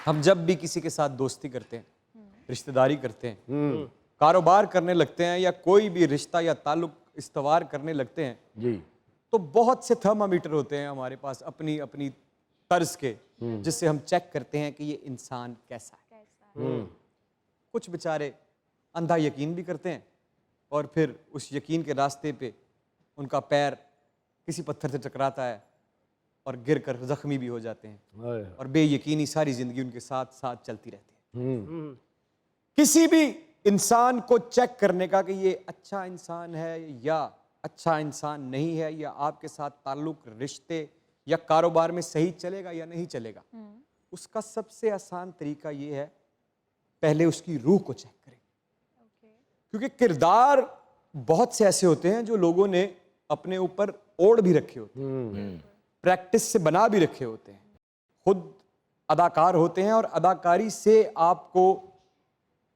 हम जब भी किसी के साथ दोस्ती करते हैं, रिश्तेदारी करते हैं, कारोबार करने लगते हैं या कोई भी रिश्ता या ताल्लुक इस्तवार करने लगते हैं जी, तो बहुत से थर्मामीटर होते हैं हमारे पास अपनी अपनी तर्ज के, जिससे हम चेक करते हैं कि ये इंसान कैसा है। कुछ बेचारे अंधा यकीन भी करते हैं और फिर उस यकीन के रास्ते पे उनका पैर किसी पत्थर से टकराता है और गिर कर जख्मी भी हो जाते हैं और बेयकीनी सारी जिंदगी उनके साथ साथ चलती रहती है। किसी भी इंसान को चेक करने का कि ये अच्छा इंसान है या अच्छा इंसान नहीं है, या आपके साथ ताल्लुक रिश्ते या कारोबार में सही चलेगा या नहीं चलेगा, उसका सबसे आसान तरीका ये है, पहले उसकी रूह को चेक करें। क्योंकि किरदार बहुत से ऐसे होते हैं जो लोगों ने अपने ऊपर ओढ़ भी रखे होते हैं, प्रैक्टिस से बना भी रखे होते हैं, खुद अदाकार होते हैं और अदाकारी से आपको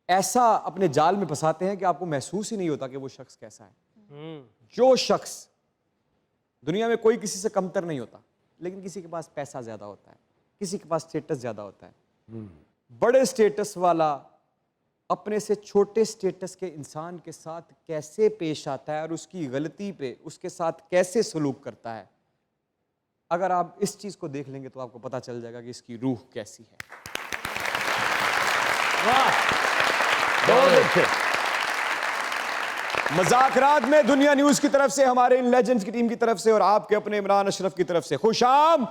ऐसा अपने जाल में फंसाते हैं कि आपको महसूस ही नहीं होता कि वो शख्स कैसा है। जो शख्स दुनिया में कोई किसी से कमतर नहीं होता, लेकिन किसी के पास पैसा ज्यादा होता है, किसी के पास स्टेटस ज्यादा होता है। बड़े स्टेटस वाला अपने से छोटे स्टेटस के इंसान के साथ कैसे पेश आता है और उसकी गलती पे उसके साथ कैसे सलूक करता है, अगर आप इस चीज को देख लेंगे तो आपको पता चल जाएगा कि इसकी रूह कैसी है। बहुत अच्छे। मजाकरात में दुनिया न्यूज की तरफ से, हमारे इन लेजेंड्स की टीम की तरफ से और आपके अपने इमरान अशरफ की तरफ से खुशाम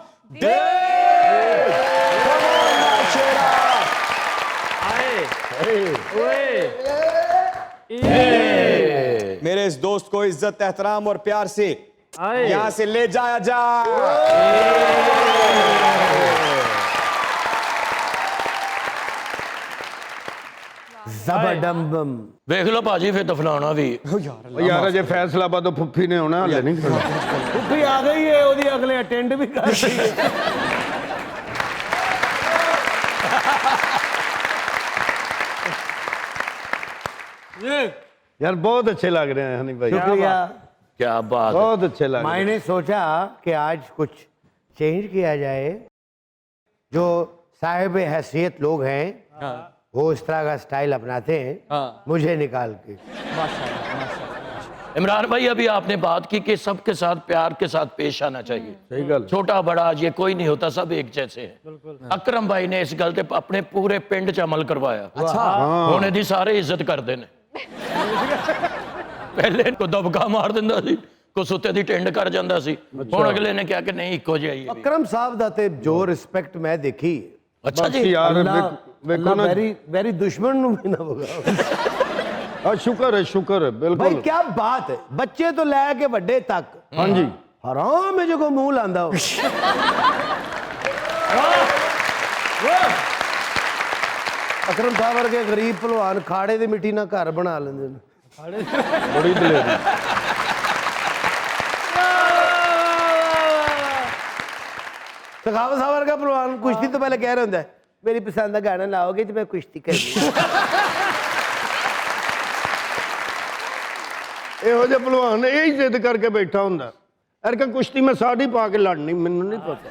मेरे इस दोस्त को इज्जत एहतराम और प्यार से यहां से ले जाया जाए। जबरदम। ਵੇਖ ਲਓ ਭਾਜੀ ਫਿਰ ਦਫਨਾਉਣਾ ਵੀ यार अजे फैसलाबाद तो फुफी ने होना हले नहीं करना। फुफी आ गई है, ओदी अगले अटेंड भी कर रही है। यार बहुत अच्छे लग रहे हैं हनी भाई, शुक्रिया। क्या बात है। बहुत अच्छे लग रहे हैं। मैंने सोचा कि आज कुछ चेंज किया जाए। जो साहिब हैसियत लोग हैं वो इस तरह का स्टाइल अपनाते हैं, मुझे निकाल के। इमरान भाई अभी आपने बात की कि सबके साथ प्यार के साथ पेश आना चाहिए। सही गल। छोटा बड़ा ये कोई नहीं होता, सब एक जैसे हैं। अकरम भाई ने इस गल ते अपने पूरे पिंड च अमल करवाया। अच्छा, होने दी सारे इज्जत करते ने। पहले को दबका मार दिंदा सी, को सुते दी टेंड कर जांदा सी, हुण अगले ने क्या कि नहीं इको जिही है। अकरम साहब दा ते जो रिस्पेक्ट मैं देखी, अच्छा बस जी, यार अल्लाह देखो ना, वेरी दुश्मन नु भी ना होगा। शुक्र है भाई बिल्कुल। क्या बात है, बच्चे तो लैके बड़े तक। हाँ जी, हराम है जो को मुंह लांदा हो। अकरम साहब वर्गे गरीब भलवान खाड़े दी मिट्टी ना घर बना लेंदे ने। बड़ी दलेरी। सखावत साहब वर्गा भलवान कुश्ती तो पहले कह रहा होंदा है, मेरी पसंद का गाना लाओगे तो मैं कुश्ती करनी। ਇਹੋ ਜਿਹੇ ਭਲਵਾਨ ਇਹ ਹੀ ਜ਼ਿੱਦ ਕਰਕੇ ਬੈਠਾ ਹੁੰਦਾ ਯਾਰ ਕਿ ਕੁਸ਼ਤੀ ਮੈਂ ਸਾੜੀ ਪਾ ਕੇ ਲੜਨੀ, ਮੈਨੂੰ ਨਹੀਂ ਪਤਾ।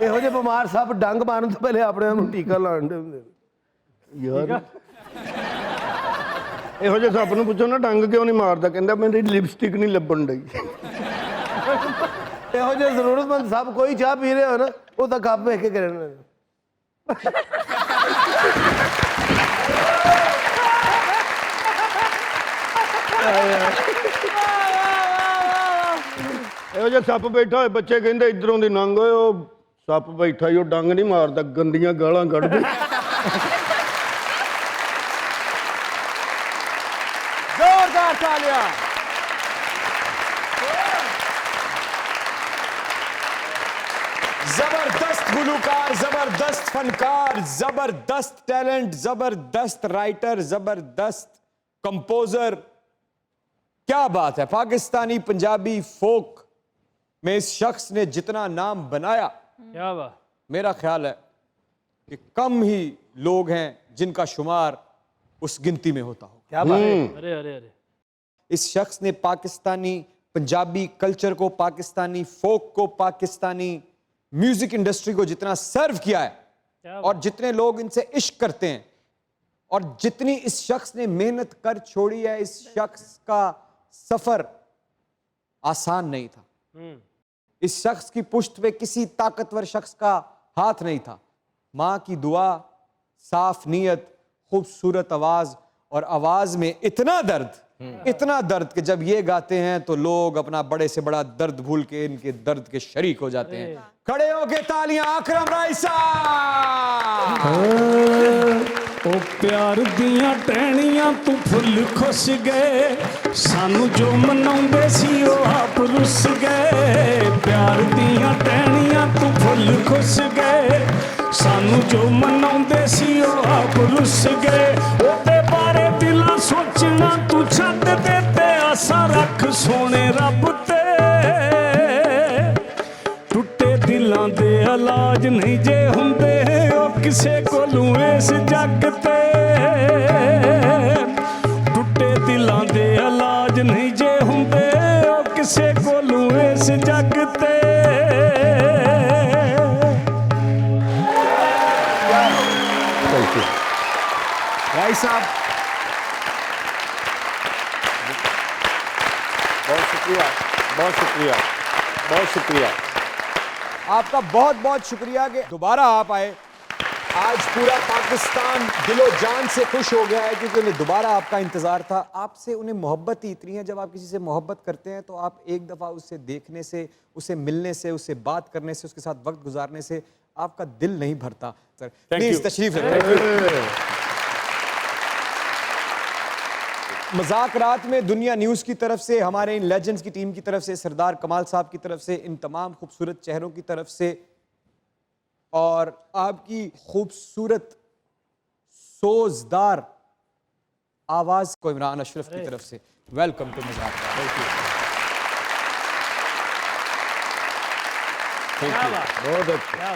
ਇਹੋ ਜਿਹੇ ਬਿਮਾਰ ਸਾਹਿਬ ਡੰਗ ਮਾਰਨ ਤੋਂ ਪਹਿਲੇ ਆਪਣੇ ਆਪ ਨੂੰ ਟੀਕਾ ਲਾਉਣ ਦੇ ਹੁੰਦੇ ਨੇ। ਯਾਰ ਇਹੋ ਜਿਹੇ ਸੱਪ ਨੂੰ ਪੁੱਛੋ ਨਾ ਡੰਗ ਕਿਉਂ ਨਹੀਂ ਮਾਰਦਾ, ਕਹਿੰਦਾ ਮੇਰੀ ਲਿਪਸਟਿਕ ਨਹੀਂ ਲੱਭਣ ਡਈ। ਇਹੋ ਜਿਹੇ ਜ਼ਰੂਰਤਮੰਦ ਸਾਹਿਬ ਕੋਈ ਚਾਹ ਪੀ ਰਹੇ ਹੋ ਨਾ, ਉਹ ਤਾਂ ਕੱਪ ਵੇਖ ਕੇ ਕਰਨ। ਇਹੋ ਜਿਹਾ ਸੱਪ ਬੈਠਾ ਹੋਏ, ਬੱਚੇ ਕਹਿੰਦੇ ਇਧਰੋਂ ਦੀ ਲੰਘ ਓਏ, ਉਹ ਸੱਪ ਬੈਠਾ ਹੀ ਉਹ ਡੰਗ ਨਹੀਂ ਮਾਰਦਾ, ਗੰਦੀਆਂ ਗਾਲਾਂ ਕੱਢਦਾ। जोरदार तालियां। जबरदस्त गुलूकार, जबरदस्त फनकार, जबरदस्त टैलेंट, जबरदस्त राइटर, जबरदस्त कंपोजर। क्या बात है। पाकिस्तानी पंजाबी फोक में इस शख्स ने जितना नाम बनाया, क्या बात। मेरा ख्याल है कि कम ही लोग हैं जिनका शुमार उस गिनती में होता होगा। क्या बात है। अरे अरे अरे, इस शख्स ने पाकिस्तानी पंजाबी कल्चर को, पाकिस्तानी फोक को, पाकिस्तानी म्यूजिक इंडस्ट्री को जितना सर्व किया है, और जितने लोग इनसे इश्क करते हैं और जितनी इस शख्स ने मेहनत कर छोड़ी है, इस शख्स का सफर आसान नहीं था। इस शख्स की पुश्त पे किसी ताकतवर शख्स का हाथ नहीं था। माँ की दुआ, साफ नीयत, खूबसूरत आवाज और आवाज में इतना दर्द कि जब ये गाते हैं तो लोग अपना बड़े से बड़ा दर्द भूल के इनके दर्द के शरीक हो जाते हैं। खड़े होके तालियां अकरम राय साहब। ओ प्यार दियां टहनियां तू फुल खुश गए, सानू जो मनाउंदे सी ओ आप रुस गए। प्यार दियां टहनियां तू फुल खुश गए, सानू जो मनाउंदे सी ओ आप रुस गए। ओदे बारे दिला सोचना तू छੱਡ दे ते आसा रख सोने रब ते। टुੱਟੇ दिलां दे इलाज नहीं जे हुंदे ओ किसे कोलों इस जग ते। टुੱਟੇ दिलां दे इलाज नहीं जे हुंदे ओ किसे कोलों इस जग ते। राय साहब बहुत शुक्रिया, बहुत शुक्रिया, बहुत शुक्रिया। आपका बहुत बहुत शुक्रिया कि दोबारा आप आए। आज पूरा पाकिस्तान दिलो जान से खुश हो गया है क्योंकि उन्हें दोबारा आपका इंतजार था। आपसे उन्हें मोहब्बत ही इतनी है, जब आप किसी से मोहब्बत करते हैं तो आप एक दफ़ा उससे देखने से, उसे मिलने से, उससे बात करने से, उसके साथ वक्त गुजारने से आपका दिल नहीं भरता। सर प्लीज तशरीफ रखें। मज़ाकरात में दुनिया न्यूज़ की तरफ से, हमारे इन लेजेंड्स की टीम की तरफ से, सरदार कमाल साहब की तरफ से, इन तमाम खूबसूरत चेहरों की तरफ से और आपकी खूबसूरत सोजदार आवाज़ को इमरान अशरफ की तरफ से वेलकम टू मज़ाकरात। बहुत अच्छा।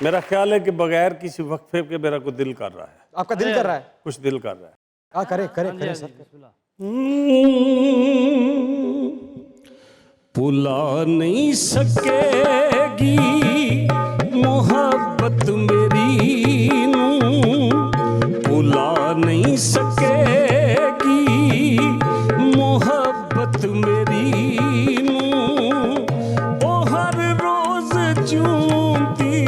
मेरा ख्याल है कि बगैर किसी वक्फे के मेरा को दिल कर रहा है, आपका दिल कर रहा है? कुछ दिल कर रहा है। हाँ करे सर। भुला नहीं सकेगी मोहब्बत मेरी नू, भुला नहीं सकेगी मोहब्बत मेरी नू। ओ हर रोज जूंदी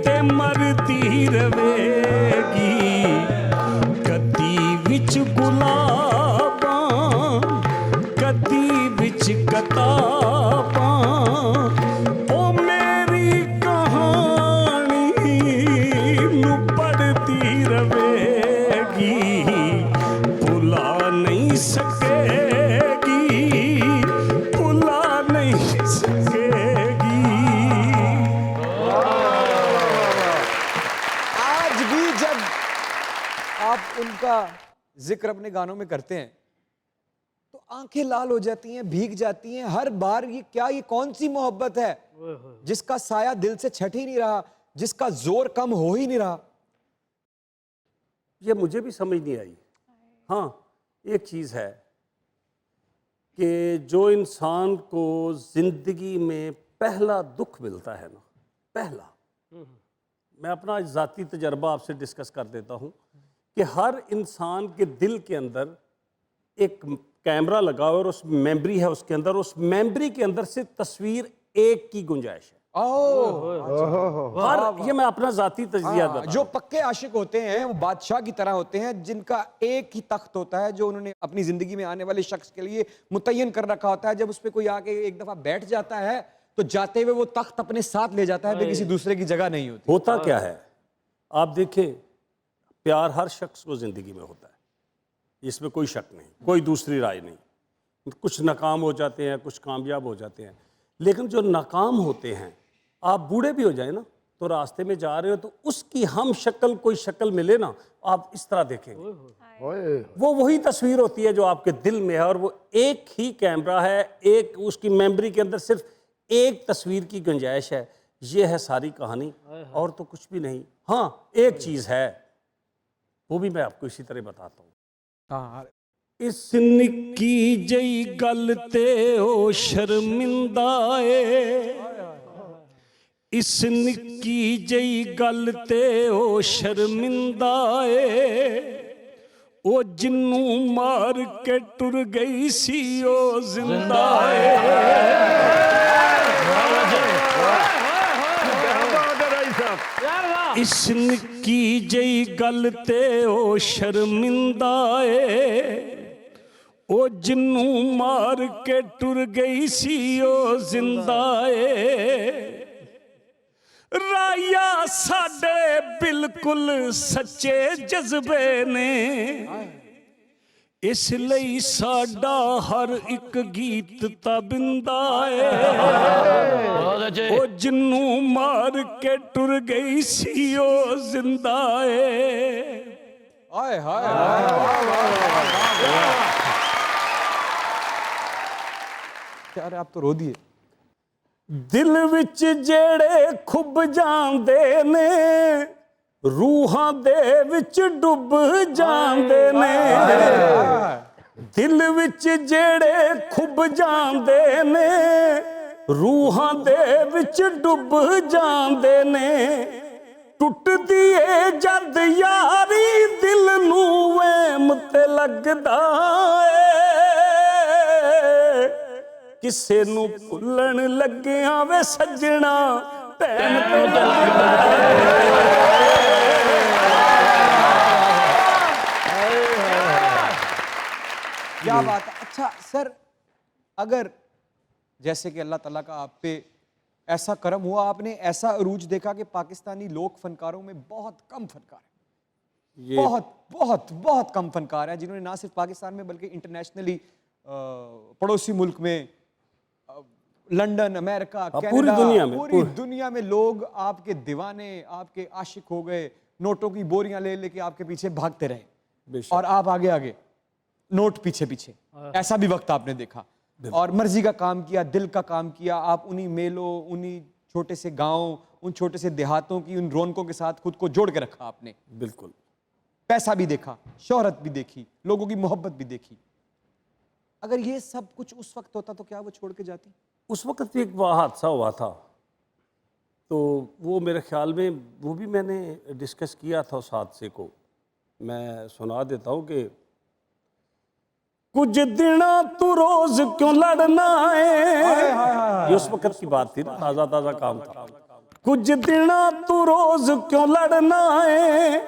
ते मरती रवेगी, कदी विच गुलाबां कदी विच कताबां। ओ मेरी कहानी नू पढ़ती रवेगी, भुला नहीं सकेगी, भुला नहीं सकेगी। आज भी जब आप उनका जिक्र अपने गानों में करते हैं तो आंखें लाल हो जाती हैं, भीग जाती हैं हर बार। ये कौन सी मोहब्बत है जिसका साया दिल से छट ही नहीं रहा, जिसका जोर कम हो ही नहीं रहा? ये मुझे भी समझ नहीं आई। हाँ, एक चीज़ है कि जो इंसान को ज़िंदगी में पहला दुख मिलता है ना, पहला, मैं अपना ज़ाती तजर्बा आपसे डिस्कस कर देता हूँ कि हर इंसान के दिल के अंदर एक कैमरा लगा और उस मेमोरी है उसके अंदर, उस मेमोरी के अंदर से तस्वीर एक की गुंजाइश है। हर, ये मैं अपना ज़ाती तजरिया बता रहा हूं। जो पक्के आशिक होते हैं वो बादशाह की तरह होते हैं जिनका एक ही तख्त होता है जो उन्होंने अपनी जिंदगी में आने वाले शख्स के लिए मुतय्यन कर रखा होता है। जब उस पर कोई आके एक दफा बैठ जाता है तो जाते हुए वो तख्त अपने साथ ले जाता है, फिर किसी दूसरे की जगह नहीं होती। होता क्या है, आप देखें, प्यार हर शख्स को ज़िंदगी में होता है, इसमें कोई शक नहीं, कोई दूसरी राय नहीं। कुछ नाकाम हो जाते हैं, कुछ कामयाब हो जाते हैं, लेकिन जो नाकाम होते हैं, आप बूढ़े भी हो जाए ना तो रास्ते में जा रहे हो तो उसकी हम शक्ल कोई शक्ल मिले ना, आप इस तरह देखेंगे, वो वही तस्वीर होती है जो आपके दिल में है। और वो एक ही कैमरा है, एक उसकी मेमोरी के अंदर सिर्फ एक तस्वीर की गुंजाइश है। ये है सारी कहानी, और तो कुछ भी नहीं। हाँ, एक चीज़ है, वो भी मैं आपको इसी तरह बताता हूँ। इस निक्की जई गल ते ओ शर्मिंदा ए, इस निक्की जई गल ते ओ शर्मिंदा ए, ओ जिन्नू मार के टुर गई सी ओ जिंदा इस निक्की जई गल ते ओ शर्मिंदा ए, ओ जिन्नू मार के टुर गई सी ओ जिंदा ए। राया साडे बिल्कुल सच्चे जज्बे ने, इसलिए साडा हर एक गीत तबिंदा है। ओ जिन्नू मार के टुर गई सी ओ जिंदा है। हाय हाय हाय, यार आप तो रो दिए। दिल विच जेड़े खुब जांदे ने, रूहां दे विच डुब जांदे ने। दिल विच जेड़े खुब जांदे ने, रूहां दे विच डुब जांदे ने। टुटदी ए जद यारी दिल नू वहम ते लगदा ए, किसे नू भुल्लण लग्गिया वे सजना भैन ते लगदा क्या बात है। अच्छा सर, अगर जैसे कि अल्लाह ताला का आप पे ऐसा करम हुआ, आपने ऐसा अरूज देखा कि पाकिस्तानी लोक फनकारों में बहुत कम फनकार हैं, बहुत बहुत बहुत कम फनकार हैं जिन्होंने ना सिर्फ पाकिस्तान में बल्कि इंटरनेशनली पड़ोसी मुल्क में, लंदन, अमेरिका, कनाडा, पूरी दुनिया में लोग आपके दीवाने, आपके आशिक हो गए, नोटों की बोरियां ले लेके आपके पीछे भागते रहे और आप आगे आगे नोट पीछे पीछे। ऐसा भी वक्त आपने देखा और मर्जी का काम किया, दिल का काम किया। आप उन्हीं मेलों, उन्हीं छोटे से गांव, उन छोटे से देहातों की उन रौनकों के साथ खुद को जोड़ के रखा आपने। बिल्कुल। पैसा भी देखा, शोहरत भी देखी, लोगों की मोहब्बत भी देखी। अगर ये सब कुछ उस वक्त होता तो क्या वो छोड़ के जाती? उस वक्त एक हादसा हुआ था, तो वो मेरे ख्याल में वो भी मैंने डिस्कस किया था उस हादसे को। मैं सुना देता हूँ कि कुछ दिना तू रोज क्यों लड़ना है, ये उस वक्त की बात थी ना, ताज़ा ताज़ा काम था। कुछ दिना तू रोज क्यों लड़ना है,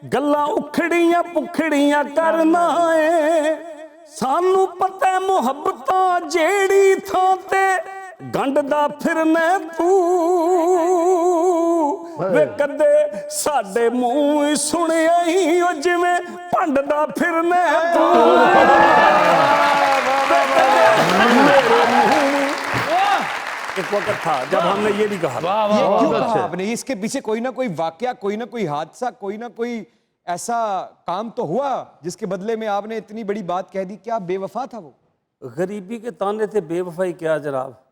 गल्लां उखड़ियां पुखड़ियां करना है। सानू पता है मुहब्बतां जेड़ी थां ते गंढदा फिरना तू, वे कदे साडे मूंह सुनिया ही ओ जिवें भंडदा फिरना तू। एक वक्त था जब हमने ये भी कहा, ये क्यों कहा आपने? इसके पीछे कोई ना कोई वाकया, कोई ना कोई हादसा, कोई ना कोई ऐसा काम तो हुआ जिसके बदले में आपने इतनी बड़ी बात कह दी। क्या बेवफा था वो? गरीबी के ताने थे, बेवफाई क्या जनाब।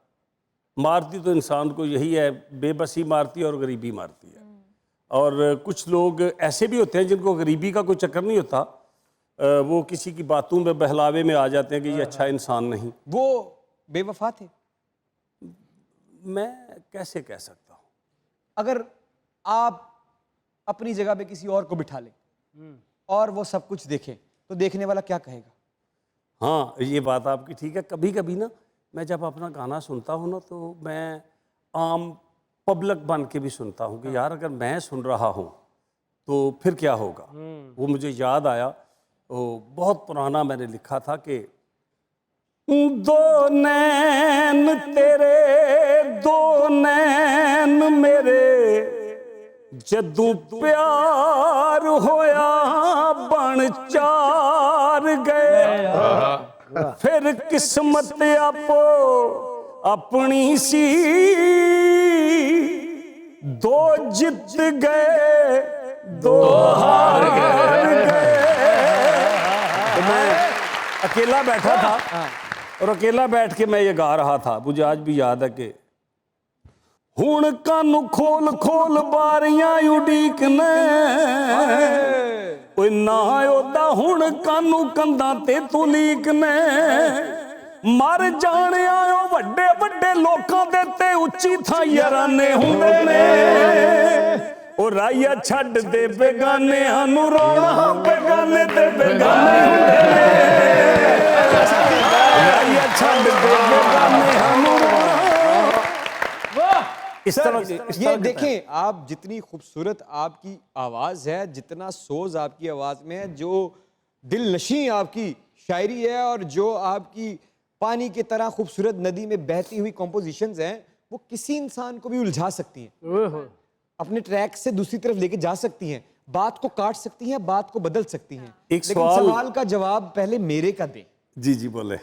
मारती तो इंसान को यही है, बेबसी मारती है और गरीबी मारती है। और कुछ लोग ऐसे भी होते हैं जिनको गरीबी का कोई चक्कर नहीं होता, वो किसी की बातों में बहलावे में आ जाते हैं कि ये अच्छा इंसान नहीं। वो बेवफा थे? मैं कैसे कह सकता हूँ। अगर आप अपनी जगह पे किसी और को बिठा लें और वो सब कुछ देखें तो देखने वाला क्या कहेगा? हाँ, ये बात आपकी ठीक है। कभी कभी ना मैं जब अपना गाना सुनता हूँ ना, तो मैं आम पब्लिक बन के भी सुनता हूँ कि यार अगर मैं सुन रहा हूँ तो फिर क्या होगा। वो मुझे याद आया, वो बहुत पुराना मैंने लिखा था कि दो नैन तेरे दो नैन मेरे, जदू प्यार होया बन चार गए। फिर किस्मत आपो अपनी सी, दो जित गए दो हार गए। तो मैं अकेला बैठा था और अकेला बैठ के मैं ये गा रहा था। मुझे आज भी याद है कि हुण कानू खोल खोल बारियां उडीक ने, ओए ना ओदा हुण कानू कंधां ते तू लीक ने। मर जाने आयो ਵੱਡੇ ਵੱਡੇ ਲੋਕਾਂ ਦੇ ਤੇ ਉੱਚੀ ਥਾਂ ਯਾਰਾਨੇ ਹੁੰਦੇ ਨੇ ਉਹ ਰਾਈਆ ਛੱਡ ਦੇ ਬੇਗਾਨਿਆਂ ਨੂੰ ਰੋਣਾ ਬੇਗਾਨੇ ਤੇ ਬੇਗਾਨੇ ਹੁੰਦੇ ਨੇ ਰਾਈਆ ਛੱਡ ਦੇ ਬੇਗਾਨਿਆਂ ਨੂੰ ਰੋਣਾ इस तरह ये देखें आप, जितनी खूबसूरत आपकी आवाज है, जितना सोज आपकी आवाज में है, जो दिल नशी आपकी शायरी है और जो आपकी पानी की तरह खूबसूरत नदी में बहती हुई कॉम्पोजिशंस हैं, वो किसी इंसान को भी उलझा सकती हैं, अपने ट्रैक से दूसरी तरफ लेके जा सकती हैं, बात को काट सकती हैं, बात को बदल सकती हैं। एक लेकिन सवाल का जवाब पहले मेरे का दें। जी जी बोले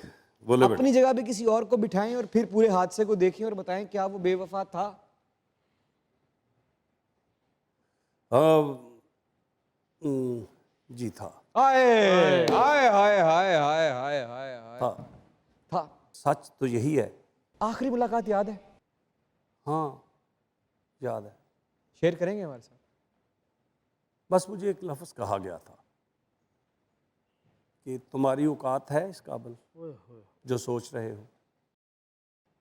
बोले बेटा। अपनी जगह पे किसी और को बिठाएं और फिर पूरे हादसे को देखें और बताएं क्या वो बेवफा था। जी था। हाय हाय हाय हाय हाय हाय हाय था। था। सच तो यही है। आखिरी मुलाकात याद है? हाँ याद है। शेयर करेंगे हमारे साथ? बस मुझे एक लफ्ज़ कहा गया था कि तुम्हारी औकात है इस काबिल जो सोच रहे हो,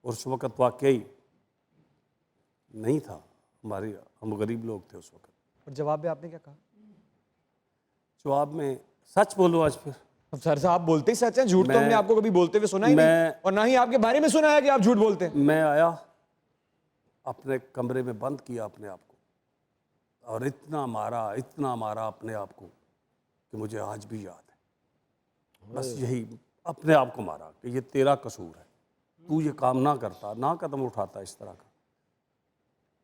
और उस वक़्त वाकई नहीं था। हम गरीब लोग थे उस वक़्त। और जवाब में आपने क्या कहा? जवाब में सच बोलो आज फिर। अब सर साहब बोलते ही सच है, झूठ तो हमने आपको कभी बोलते हुए सुना ही नहीं, मैं- और ना ही आपके बारे में सुना है कि आप झूठ बोलते हैं। मैं आया, अपने कमरे में बंद किया अपने आप को, और इतना मारा अपने आप को कि मुझे आज भी याद है। बस यही अपने आप को मारा कि ये तेरा कसूर है, तू ये काम ना करता, ना कदम उठाता इस तरह का।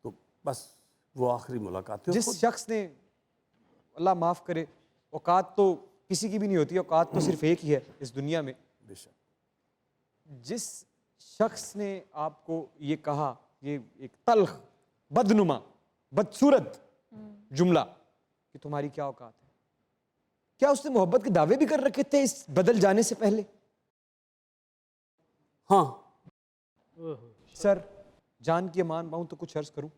तो बस वो आखिरी मुलाकात थी। जिस शख्स ने, अल्लाह माफ करे, औकात तो किसी की भी नहीं होती, औकात तो सिर्फ एक ही है इस दुनिया में। बेशक जिस शख्स ने आपको ये कहा, ये एक तल्ख, बदनुमा, बदसूरत जुमला कि तुम्हारी क्या औकात है, क्या उसने मोहब्बत के दावे भी कर रखे थे इस बदल जाने से पहले? हाँ। सर जान की मान पाऊं तो कुछ अर्ज करूं।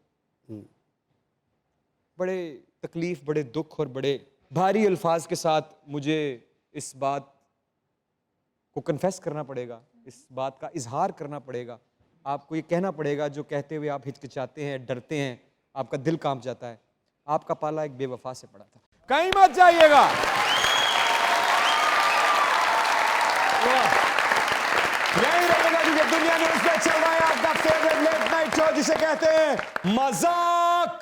बड़े तकलीफ, बड़े दुख और बड़े भारी अल्फाज के साथ मुझे इस बात को कन्फेस करना पड़ेगा, इस बात का इजहार करना पड़ेगा, आपको ये कहना पड़ेगा जो कहते हुए आप हिचकिचाते हैं, डरते हैं, आपका दिल कांप जाता है। आपका पाला एक बेवफा से पड़ा था। कहीं मत जाइएगा। यही रहेगा क्योंकि दुनिया में उसमें चल रहा है आपका फेवरेट लेट नाइट शो जिसे कहते हैं मजाक।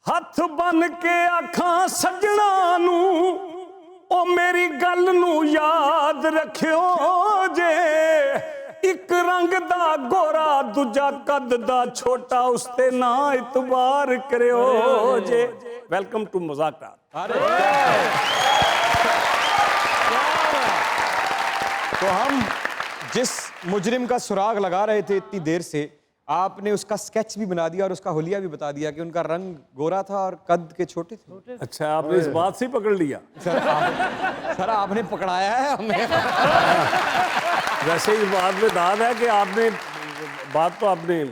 हथ बन के आखां सजना नू, ओ मेरी गल नू याद रखियो जे, एक रंग दा गोरा दूजा कद दा छोटा, उसते ना इतबार करियो जे। वेलकम टू मजाक रात। तो हम जिस मुजरिम का सुराग लगा रहे थे इतनी देर से, आपने उसका स्केच भी बना दिया और उसका हुलिया भी बता दिया कि उनका रंग गोरा था और कद के छोटे थे। अच्छा, आपने इस बात से ही पकड़ लिया। सर आपने पकड़ाया है हमें। वैसे इस बात में दाद है कि आपने बात तो आपने।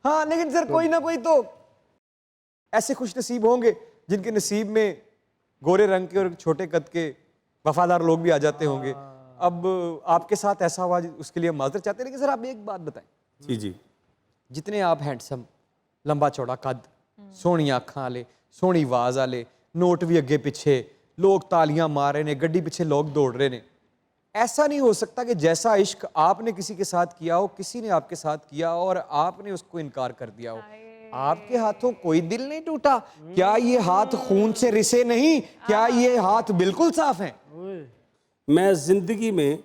हाँ लेकिन सर कोई ना कोई तो ऐसे खुश नसीब होंगे जिनके नसीब में गोरे रंग के और छोटे कद के वफादार लोग भी आ जाते होंगे। अब आपके साथ ऐसा हुआ, उसके लिए हम माजरत चाहते हैं। लेकिन सर आप एक बात बताएं, जी जी, जितने आप हैंडसम, लंबा चौड़ा कद, सोहनी अखां वाले, सोहनी आवाज वाले, नोट भी अगे पिछे, लोग तालियां मार रहे ने, गड्डी पिछे लोग दौड़ रहे ने, ऐसा नहीं हो सकता कि जैसा इश्क आपने किसी के साथ किया हो, किसी ने आपके साथ किया हो और आपने उसको इनकार कर दिया हो। आपके हाथों कोई दिल नहीं टूटा? क्या ये हाथ खून से रिसे नहीं? क्या ये हाथ बिल्कुल साफ हैं? मैं जिंदगी में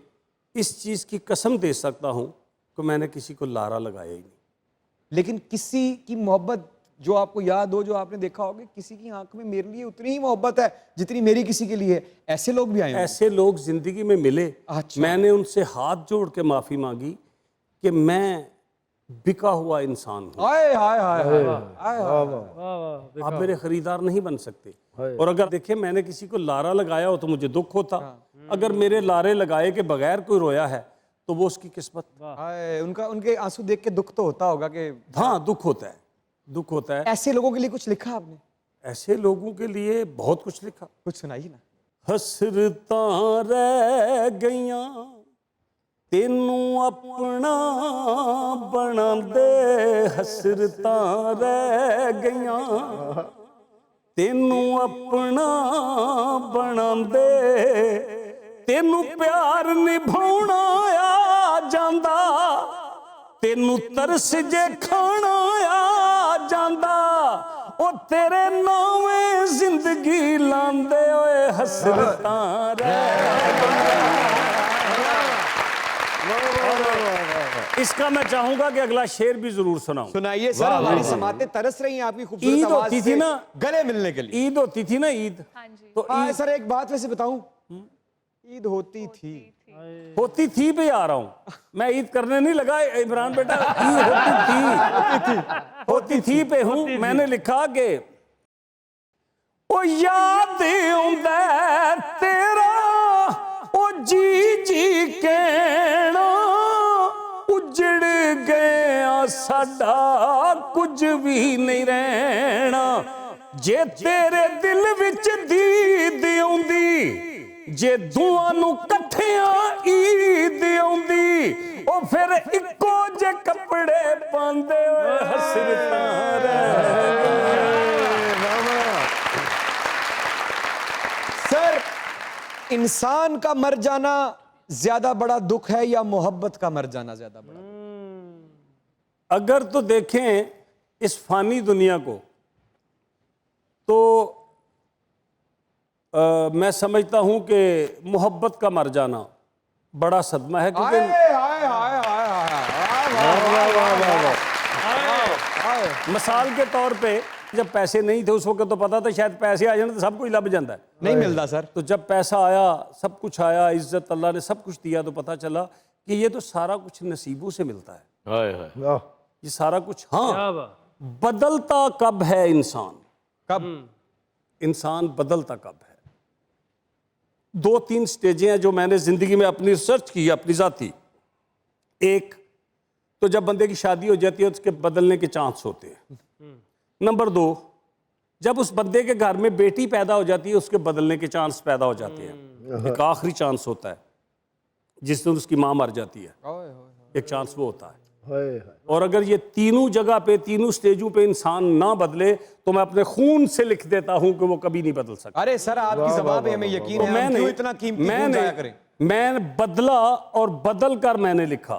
इस चीज की कसम दे सकता हूं कि मैंने किसी को लारा लगाया ही नहीं। लेकिन किसी की मोहब्बत जो आपको याद हो, जो आपने देखा होगा, किसी की आंख में मेरे लिए उतनी ही मोहब्बत है जितनी मेरी किसी के लिए है, ऐसे लोग भी आए होंगे? ऐसे लोग जिंदगी में मिले। अच्छा। मैंने उनसे हाथ जोड़ के माफी मांगी कि मैं बिका हुआ इंसान हूं, हाय हाय हाय हाय हाय हाय। आप मेरे खरीदार नहीं बन सकते। और अगर देखे मैंने किसी को लारा लगाया हो तो मुझे दुख होता, अगर मेरे लारे लगाए के बगैर कोई रोया है तो वो उसकी किस्मत। हाय, उनके आंसू देख के दुख तो होता होगा कि हाँ दुख होता है, दुख होता है। ऐसे लोगों के लिए कुछ लिखा आपने? ऐसे लोगों के लिए बहुत कुछ लिखा। कुछ सुनाइए ना। हसरतां रह गईयां तेनू अपना बनांदे, हसरतां रह गईयां तेनू अपना बनांदे, तेनू प्यार निभाउणा आ जांदा, तेनू तरस जे खाना आ जांदा, ओ तेरे नावें जिंदगी लांदे ओए हसरतां इसका मैं चाहूंगा कि अगला शेर भी जरूर सुनाऊं। सुनाइए सर, हमारी समातें तरस रही हैं आपकी खूबसूरत ईद आवाज होती से थी ना, गले मिलने के लिए। ईद होती थी ना, ईद तो हाँ सर, एक बात वैसे बताऊं, ईद होती थी पे आ रहा हूं मैं, ईद करने नहीं लगा इमरान बेटा, ईद होती थी पे हूं। मैंने लिखा कि ओ याद आउंदा तेरा ओ जी जी कहना, उजड़ गया साडा कुछ भी नहीं रहना, जे तेरे दिल विच दीद आउंदी, जे दुआं नू कट्ठियां ईद आउंदी, ओ फिर इक्को जे कपड़े पांदे ओए हसरतां सर, इंसान का मर जाना ज्यादा बड़ा दुख है या मोहब्बत का मर जाना ज्यादा बड़ा दुख? अगर तो देखें इस फानी दुनिया को तो मैं समझता हूं कि मोहब्बत का मर जाना बड़ा सदमा है, क्योंकि मिसाल के तौर पे जब पैसे नहीं थे उस वक्त तो पता था शायद पैसे आ जाने तो सब कुछ लभ जाता है, नहीं मिलता सर। तो जब पैसा आया, सब कुछ आया, इज्जत अल्लाह ने सब कुछ दिया, तो पता चला कि ये तो सारा कुछ नसीबों से मिलता है, ये सारा कुछ। हाँ, बदलता कब है इंसान, कब इंसान बदलता कब है? 2-3 स्टेजें हैं जो मैंने जिंदगी में अपनी रिसर्च की, अपनी जाती। एक तो जब बंदे की शादी हो जाती है उसके बदलने के चांस होते हैं। नंबर 2, जब उस बंदे के घर में बेटी पैदा हो जाती है उसके बदलने के चांस पैदा हो जाते हैं। एक आखिरी चांस होता है जिस दिन उसकी माँ मर जाती है, एक चांस वो होता है। और अगर ये तीनों जगह पे, तीनों स्टेजों पे इंसान ना बदले तो मैं अपने खून से लिख देता हूं कि वो कभी नहीं बदल सकता। अरे सर, आपकी जबान पे हमें यकीन है, हम क्यों इतना कीमती खून जाया करें? मैं बदला और बदल कर मैंने लिखा,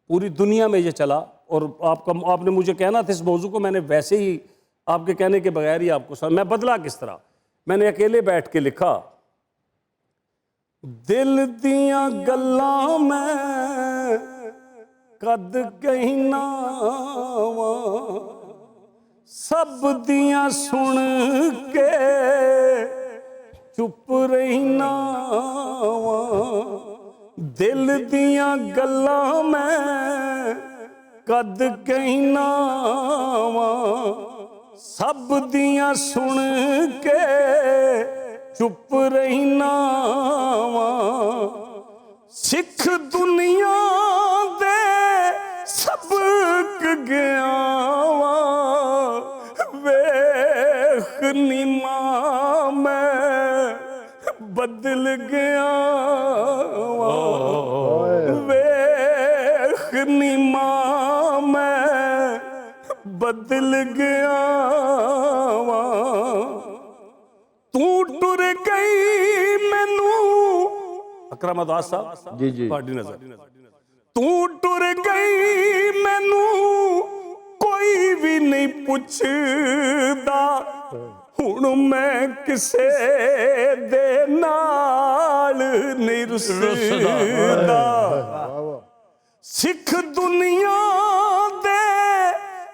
पूरी दुनिया में ये चला। और आपने मुझे कहना था इस मौजू को, मैंने वैसे ही आपके कहने के बगैर ही आपको मैं बदला किस तरह। मैंने अकेले बैठ के लिखा, दिल दियां गल्लां में कद कहना वा, सब दियां सुन के चुप रहना वा, दिल दियां गल्लां में कद कहना वा, सब दियां सुन के चुप रहना वा, सिख दुनिया दे सबक गया वा, वेख नीमा मैं बदल गया वा, वेख नीमा मैं बदल गया वा, तू टुर गई मैनू। अकरम अदास साहब जी जी, ਤੁਹਾਡੀ नजर, तू टुर गई मैनू कोई भी नहीं पुछदा, हुण मैं किसे दे नाल नहीं रुसदा, सिख दुनिया दे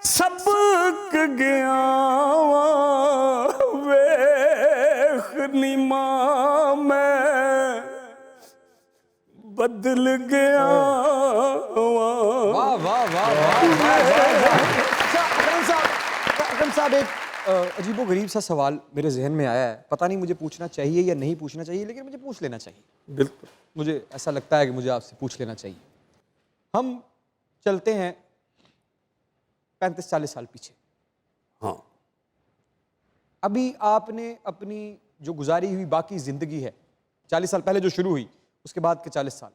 सबक गया वा, वेख नीमा मैं बदल गया वा। वाह वाह वाह वाह। अच्छा अकरम साहब, एक अजीबो गरीब सा सवाल मेरे जहन में आया है, पता नहीं मुझे पूछना चाहिए या नहीं पूछना चाहिए, लेकिन मुझे पूछ लेना चाहिए। बिल्कुल, मुझे ऐसा लगता है कि मुझे आपसे पूछ लेना चाहिए। हम चलते हैं 35-40 साल पीछे। हाँ, अभी आपने अपनी जो गुजारी हुई बाकी जिंदगी है, 40 साल पहले जो शुरू हुई, उसके बाद के 40 साल,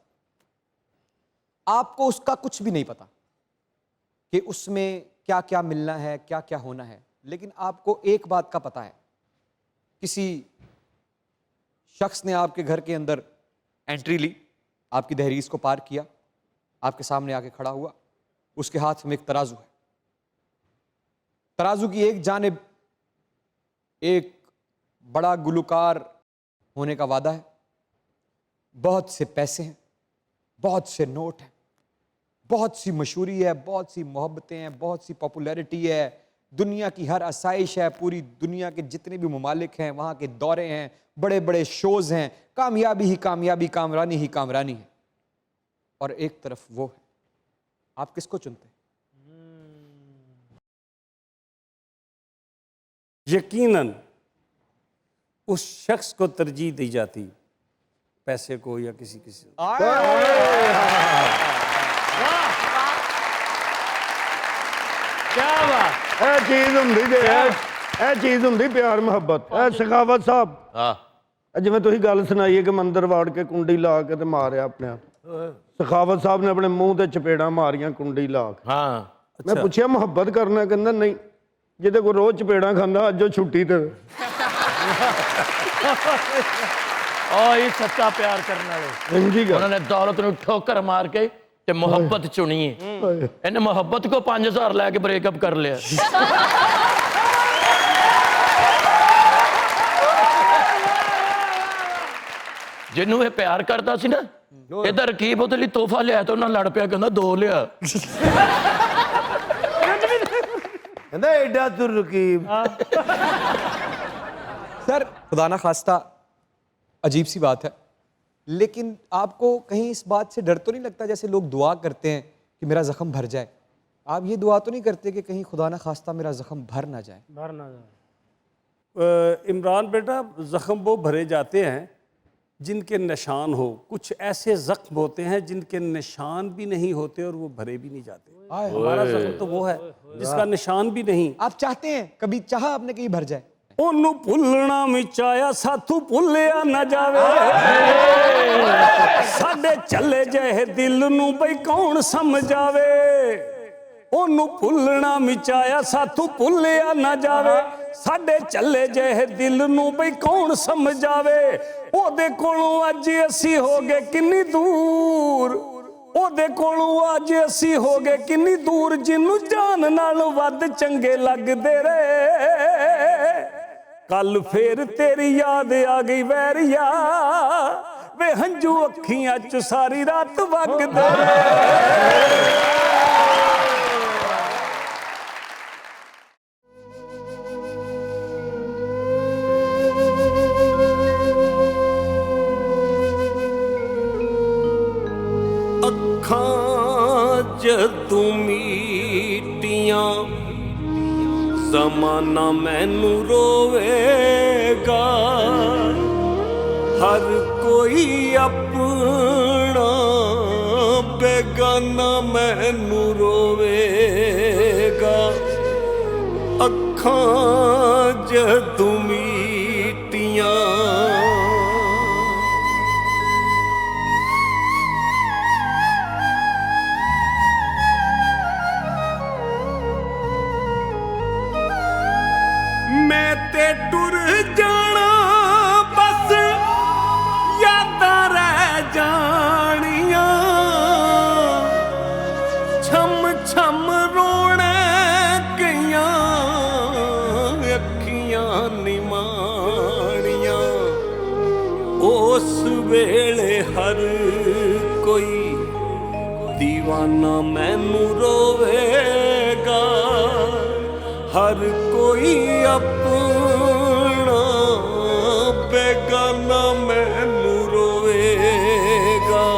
आपको उसका कुछ भी नहीं पता कि उसमें क्या क्या मिलना है, क्या क्या होना है, लेकिन आपको एक बात का पता है, किसी शख्स ने आपके घर के अंदर एंट्री ली, आपकी दहलीज को पार किया, आपके सामने आके खड़ा हुआ, उसके हाथ में एक तराजू है, तराजू की एक जानिब एक बड़ा गुलकार होने का वादा है, बहुत से पैसे हैं, बहुत से नोट हैं, बहुत सी मशहूरी है, बहुत सी मोहब्बतें हैं, बहुत सी पॉपुलैरिटी है, दुनिया की हर आसाइश है, पूरी दुनिया के जितने भी ममालिक हैं वहाँ के दौरे हैं, बड़े बड़े शोज़ हैं, कामयाबी ही कामयाबी, कामरानी ही कामरानी है। और एक तरफ वो है, आप किसको चुनते हैं? यकीनन उस शख्स को तरजीह दी जाती, पैसे को या किसी क्या बात। ਇਹ ਚੀਜ਼ ਹੁੰਦੀ ਜੇ ਇਹ ਚੀਜ਼ ਹੁੰਦੀ ਪਿਆਰ ਮੁਹੱਬਤ। ਇਹ ਸਖਾਵਤ ਸਾਹਿਬ, ਹਾਂ ਜਿਵੇਂ ਤੁਸੀਂ ਗੱਲ ਸੁਣਾਈ ਹੈ ਕਿ ਮੰਦਰ ਵਾੜ ਕੇ ਕੁੰਡੀ ਲਾ ਕੇ ਤੇ ਮਾਰਿਆ ਆਪਣੇ ਆਪ, ਸਖਾਵਤ ਸਾਹਿਬ ਨੇ ਆਪਣੇ ਮੂੰਹ ਤੇ ਚਪੇੜਾਂ ਮਾਰੀਆਂ ਕੁੰਡੀ ਲਾ ਕੇ। ਹਾਂ ਮੈਂ ਪੁੱਛਿਆ ਮੁਹੱਬਤ ਕਰਨਾ, ਕਹਿੰਦਾ ਨਹੀਂ, ਜਿਹਦੇ ਕੋਲ ਰੋਜ਼ ਚਪੇੜਾਂ ਖਾਂਦਾ ਅੱਜ ਉਹ ਛੁੱਟੀ ਤੇ। ਉਹ ਇਹ ਸੱਚਾ ਪਿਆਰ ਕਰਨ ਵਾਲੇ, ਸਮਝੀ ਗੱਲ? ਉਹਨਾਂ ਨੇ ਦੌਲਤ ਨੂੰ ਠੋਕਰ ਮਾਰ ਕੇ ਤੇ ਮੁਹੱਬਤ ਚੁਣੀ ਹੈ। ਇਹਨੇ ਮੁਹੱਬਤ ਕੋ 5000 ਲੈ ਕੇ ਬ੍ਰੇਕਅਪ ਕਰ ਲਿਆ। ਜਿਹਨੂੰ ਇਹ ਪਿਆਰ ਕਰਦਾ ਸੀ ਨਾ, ਇਹਦਾ ਰਕੀਬ ਉਹਦੇ ਲਈ ਤੋਹਫਾ ਲਿਆ ਤਾਂ ਉਹਨਾਂ ਲੜ ਪਿਆ, ਕਹਿੰਦਾ 2 ਲਿਆ। ਕਹਿੰਦਾ ਐਡਾ ਤੁਰ ਰਕੀਬ। सर खुदा ना खास्ता अजीब सी बात है, लेकिन आपको कहीं इस बात से डर तो नहीं लगता, जैसे लोग दुआ करते हैं कि मेरा ज़ख्म भर जाए, आप ये दुआ तो नहीं करते कि कहीं खुदा ना खास्ता मेरा ज़ख्म भर ना जाए? इमरान बेटा, ज़ख्म वो भरे जाते हैं जिनके निशान हो। कुछ ऐसे ज़ख्म होते हैं जिनके निशान भी नहीं होते और वो भरे भी नहीं जाते। हमारा ज़ख्म तो वो है जिसका निशान भी नहीं। आप चाहते हैं, कभी चाहा आपने कि ये भर जाए? ਉਹਨੂੰ ਭੁੱਲਣਾ ਮਿਚਾਇਆ ਸਾਥੂ ਭੁੱਲਿਆ ਨਾ ਜਾਵੇ, ਸਾਡੇ ਚੱਲੇ ਜਿਹੇ ਦਿਲ ਨੂੰ ਬਈ ਕੌਣ ਸਮਝਾਵੇ। ਉਹਨੂੰ ਭੁੱਲਣਾ ਮਿਚਾਇਆ ਸਾਥੂ ਭੁੱਲਿਆ ਨਾ ਜਾਵੇ, ਸਾਡੇ ਚੱਲੇ ਜਿਹੇ ਦਿਲ ਨੂੰ ਬਈ ਕੌਣ ਸਮਝਾਵੇ। ਉਹਦੇ ਕੋਲੋਂ ਅੱਜ ਅਸੀਂ ਹੋ ਗਏ ਕਿੰਨੀ ਦੂਰ, ਉਹਦੇ ਕੋਲੋਂ ਅੱਜ ਅਸੀਂ ਹੋ ਗਏ ਕਿੰਨੀ ਦੂਰ, ਜਿਹਨੂੰ ਜਾਨ ਨਾਲੋਂ ਵੱਧ ਚੰਗੇ ਲੱਗਦੇ ਰਹੇ। ਕੱਲ ਫੇਰ ਤੇਰੀ ਯਾਦ ਆ ਗਈ ਵੈਰੀਆ, ਵੇ ਹੰਝੂ ਅੱਖੀਆਂ 'ਚ ਸਾਰੀ ਰਾਤ ਵਗਦੇ। ਅੱਖਾਂ ਜਦੋਂ ਮੀਟੀਆਂ ਜ਼ਮਾਨਾ ਮੈਨੂੰ ਰੋਵੇਗਾ, ਹਰ ਕੋਈ ਆਪਣਾ ਬੇਗਾਨਾ ਮੈਨੂੰ ਰੋਵੇਗਾ। ਅੱਖਾਂ ਜਦੋਂ ਮੀਟੀਆਂ ਮੈਂ ਤੇ ਟੁਰ ਜਾਣਾ, ਬਸ ਯਾਦਾਂ ਰਹਿ ਜਾਣੀਆਂ, ਛਮ ਛਮ ਰੋਣੇ ਗਈਆਂ ਅੱਖੀਆਂ ਨਿਮਾਣੀਆਂ। ਉਸ ਵੇਲੇ ਹਰ ਕੋਈ ਦੀਵਾਨਾ ਮੈਨੂੰ ਰੋਵੇਗਾ, हर कोई अपना बेगाना मैनू रोवेगा।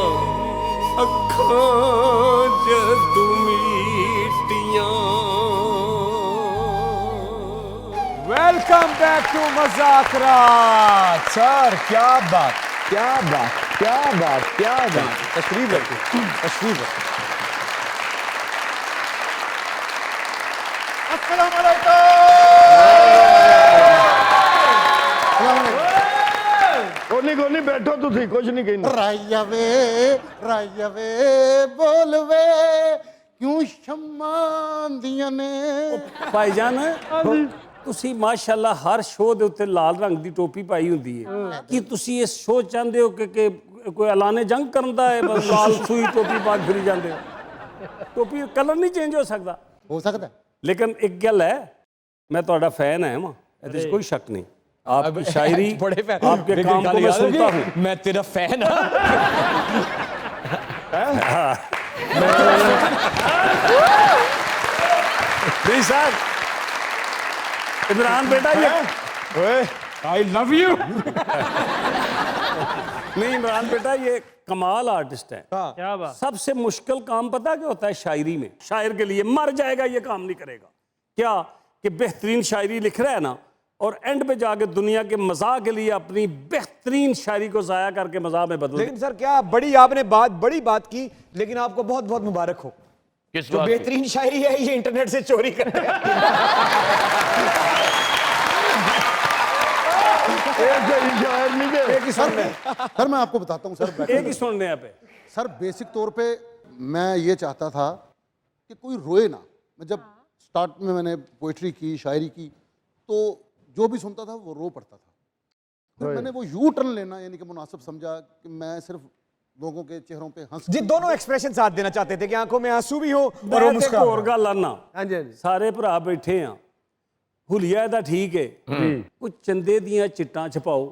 अखां जदों मीटियां। वेलकम बैक टू मज़ाकरात। सर क्या बात, क्या बात, क्या बात, क्या बात। तशरीफ रखिए, तशरीफ रखिए। अस्सलाम वालेकुम। कोई नहीं बैठो तुसी, कुछ नहीं कहना। राइया वे बोल वे क्यों शम्मा दियां ने। ਭਾਈਜਾਨ ਤੁਸੀਂ ਮਾਸ਼ਾਅੱਲਾ ਹਰ ਸ਼ੋਅ ਦੇ ਉੱਤੇ ਲਾਲ ਰੰਗ ਦੀ ਟੋਪੀ ਪਾਈ ਹੁੰਦੀ ਹੈ। ਕੀ ਤੁਸੀਂ ਇਸ ਸ਼ੋਅ ਚਾਹੁੰਦੇ ਹੋ ਕਿ ਕੋਈ ਐਲਾਨੇ ਜੰਗ ਕਰਨ ਦਾ ਹੈ, ਬਸ ਲਾਲ ਸੂਈ ਟੋਪੀ ਪਾ ਕੇ ਫਿਰੀ ਜਾਂਦੇ ਹੋ? ਟੋਪੀ ਕਲਰ ਨਹੀਂ ਚੇਂਜ ਹੋ ਸਕਦਾ। हो सकता है। लेकिन एक गल है, मैं ਤੁਹਾਡਾ फैन है मां, ਇਹਦੇ 'ਚ कोई शक नहीं। आपकी शायरी, बड़े फैन, आपके काम को मैं सुनता हूँ। मैं तेरा फैन नहीं सर, इमरान बेटा ये आई लव यू। नहीं इमरान बेटा ये कमाल आर्टिस्ट है। क्या बात। सबसे मुश्किल काम पता क्या होता है शायरी में? शायर के लिए मर जाएगा ये काम नहीं करेगा। क्या कि बेहतरीन शायरी लिख रहा है ना, और एंड पे जाके दुनिया के मज़ाक के लिए अपनी बेहतरीन शायरी को ज़ाया करके मज़ाक में बदल। लेकिन सर क्या बड़ी आपने बड़ी बात की, लेकिन आपको बहुत बहुत मुबारक हो। किस जो बात की? बेहतरीन शायरी है ये इंटरनेट से चोरी करते हैं। शायर नहीं थे। एक ही सुनने हैं। सर मैं आपको बताता हूँ सर, एक ही सुनने यहाँ पे सर बेसिक तौर पे मैं ये चाहता था कि कोई रोए ना। मैं जब स्टार्ट में मैंने पोइट्री की, शायरी की, तो जो भी सुनता था वो रो पड़ता था। फिर मैंने वो यू टर्न लेना यानी कि मुनासिब समझा कि मैं सिर्फ लोगों के चेहरों पे हंस जी दोनों एक्सप्रेशन साथ देना चाहते थे कि आंखों में आंसू भी हो और वो मैं ते मुस्कुराहट होर गल आना। हाँ जी, हाँ जी। ਸਾਰੇ ਭਰਾ ਬੈਠੇ ਆ, ਹੁਲੀਆ ਇਹਦਾ ਠੀਕ ਹੈ, ਕੋਈ ਚੰਦੇ ਦੀਆਂ ਚਿੱਟਾਂ ਛਪਾਓ,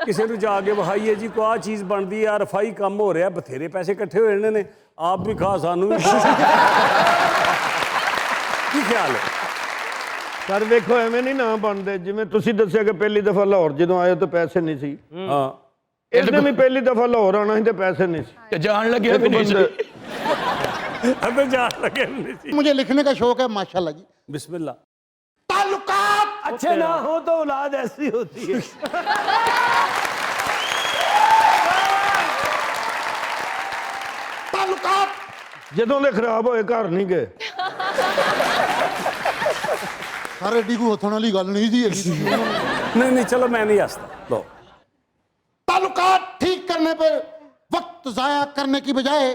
ਕਿਸੇ ਨੂੰ ਜਾ ਕੇ ਵਹਾਈਏ ਜੀ ਕੋ ਆ ਚੀਜ਼ ਬਣਦੀ ਆ, ਰਫਾਈ ਕੰਮ ਹੋ ਰਿਹਾ, ਬਥੇਰੇ ਪੈਸੇ ਇਕੱਠੇ ਹੋ ਜਾਣੇ ਨੇ, ਆਪ ਵੀ ਖਾ ਸਾਨੂੰ ਵੀ ਖਾ। ਕੀ ਖਿਆਲ ਹੈ? ਸਰ ਵੇਖੋ ਐਵੇਂ ਨਹੀਂ ਨਾ ਬਣਦੇ। ਜਿਵੇਂ ਤੁਸੀਂ ਦੱਸਿਆ ਕਿ ਪਹਿਲੀ ਦਫਾ ਲਾਹੌਰ ਜਦੋਂ ਆਏ ਤਾਂ ਪੈਸੇ ਨਹੀਂ ਸੀ, ਹਾਂ ਇਹਨੇ ਵੀ ਪਹਿਲੀ ਦਫਾ ਲਾਹੌਰ ਆਉਣਾ ਸੀ ਤੇ ਪੈਸੇ ਨਹੀਂ ਸੀ। ਤੇ ਜਾਣ ਲੱਗਿਆ ਵੀ ਨਹੀਂ ਸੀ। ਅਬੇ ਜਾਣ ਲੱਗੇ ਨਹੀਂ ਸੀ। मुझे लिखने का शौक है माशाल्लाह जी। बिस्मिल्लाह। ताल्लुकात अच्छे ना हो तो औलाद ऐसी होती है। ताल्लुकात ਜਦੋਂ ਦੇ ਖਰਾਬ ਹੋਏ ਘਰ ਨਹੀਂ ਗਏ। सारे डिगू हथन वाली गल नहीं थी हैगी। नहीं नहीं चलो मैं नहीं हंसता। लो ताल्लुकात ठीक करने पर वक्त जाया करने की बजाय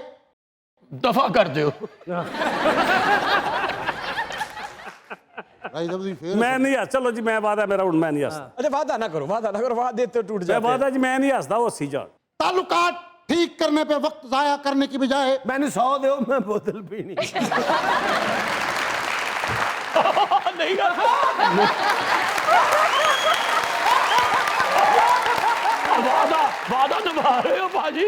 दफा कर दो। भाई जब भी फिर मैं नहीं हंस, चलो जी मैं वादा मेरा मैं नहीं हंसता। अच्छा वादा ना करो, वादा देते हो टूट मैं जाते हैं। वादा जी मैं नहीं हंसता, वो हंसी जान। ताल्लुकात ठीक करने पे वक्त जाया करने की बजाय मैंने 100 दो, मैं बोतल पीनी। नहीं वादा निभा रहे हो बाजी।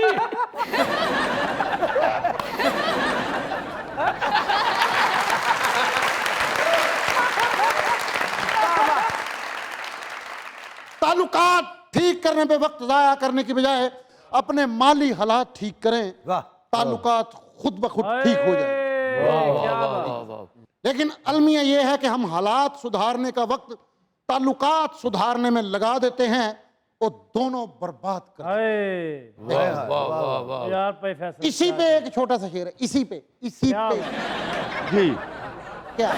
ताल्लुकात ठीक करने पे वक्त जाया करने की बजाय अपने माली हालात ठीक करें, वाह। ताल्लुकात खुद ब खुद ठीक हो जाए। लेकिन अलमिया यह है कि हम हालात सुधारने का वक्त ताल्लुकात सुधारने में लगा देते हैं और दोनों बर्बाद कर देते हैं। यार पे फैसला। इसी पे एक छोटा सा शेर है, इसी पे जी क्या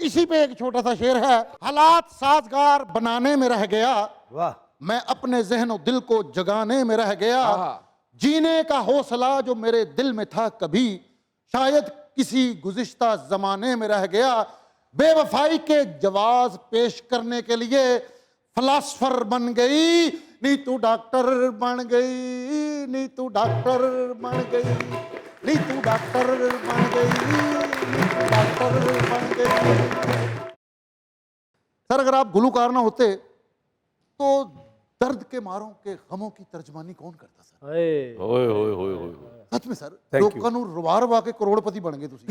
इसी पे एक छोटा सा शेर है। हालात साजगार बनाने में रह गया, वाह। मैं अपने जहन और दिल को जगाने में रह गया। जीने का हौसला जो मेरे दिल में था कभी शायद किसी गुज़िश्ता जमाने में रह गया। बेवफाई के जवाब पेश करने के लिए फिलासफर बन गई, नीतू डॉक्टर बन गई, नीतू डॉक्टर बन गई, नीतू डॉक्टर बन गई, नीतू डॉक्टर बन गई। सर अगर आप गुलूकार ना होते तो दर्द के मारों के गमों की तर्जमानी कौन करता सर? ओए ओए ओए ओए। सच में सर Thank you. लोगों ਨੂੰ ਰਵਾ ਰਵਾ ਕੇ ਕਰੋੜਪਤੀ ਬਣ ਗਏ ਤੁਸੀਂ।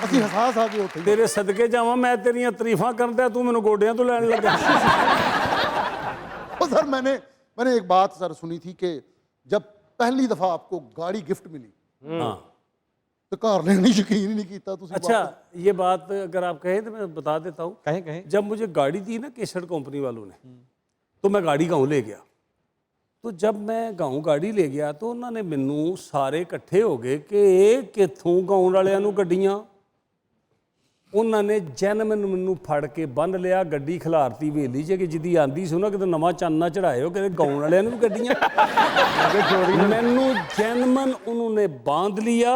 ਅਸੀਂ ਹਸਾਸ ਆ ਗਏ ਉੱਥੇ। तेरे सदके जावां मैं तेरियां तारीफां करदा, तू मैनू गोडियां तो लैन लगा। और सर मैंने एक बात सर सुनी थी कि जब पहली दफा आपको गाड़ी गिफ्ट मिली हाँ तो घर लेने यकीन ही नहीं किया ਤੁਸੀਂ। अच्छा ये बात अगर आप कहें तो मैं बता देता हूँ। कहें जब मुझे गाड़ी दी ना केसर कंपनी वालों ने, तो मैं गाड़ी गाँव ले गया। तो जब मैं गाँव गाड़ी ले गया तो उन्होंने मैनू सारे इकट्ठे हो गए कि कित्थों गाँव वालियां नू गड्डियां। ਉਹਨਾਂ ਨੇ ਜੈਨਮਨ ਮੈਨੂੰ ਫੜ ਕੇ ਬੰਨ ਲਿਆ, ਗੱਡੀ ਖਿਲਾਰਤੀ ਹਵੇਲੀ 'ਚ ਕਿ ਜਿੱਦੀ ਆਂਦੀ ਸੀ ਉਹਨਾਂ ਕਿਤੇ ਨਵਾਂ ਚਾਨਣਾ ਚੜਾਇਓ, ਕਿਤੇ ਗਾਉਣ ਵਾਲਿਆਂ ਨੂੰ ਵੀ ਗੱਡੀਆਂ। ਮੈਨੂੰ ਜੈਨਮਨ उन्होंने बांध लिया।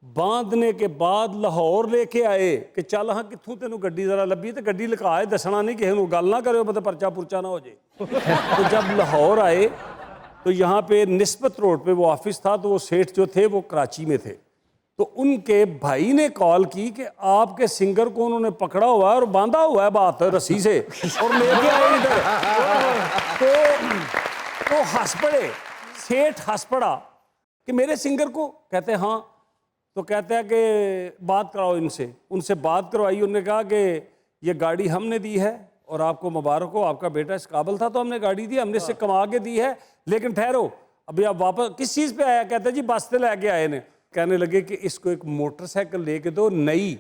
बांधने के बाद लाहौर लेके आए कि चल हाँ कित्थों तेनों गड्डी जरा लभी, तो गड्डी लुकाए दसना नहीं, किसी को गल ना करो मतलब परचा पुरचा ना हो जाए। तो जब लाहौर आए तो यहाँ पे निस्बत रोड पे वो ऑफिस था, तो वो सेठ जो थे वो कराची में थे। तो उनके भाई ने कॉल की कि आपके सिंगर को उन्होंने पकड़ा हुआ है और बांधा हुआ है बात रस्सी से और लेके आए इधर। तो हंस पड़े, सेठ हंस पड़ा कि मेरे सिंगर को, कहते हैं हाँ। तो कहते हैं कि बात कराओ इनसे, उनसे बात करवाई। उन्होंने कहा कि ये गाड़ी हमने दी है और आपको मुबारक हो, आपका बेटा इस काबिल था तो हमने गाड़ी दी, हमने इससे कमा के दी है, लेकिन ठहरो अभी आप वापस किस चीज़ पे आया? कहते हैं जी बस से लेके आए ने। कहने लगे कि इसको एक मोटरसाइकिल लेके दो नई,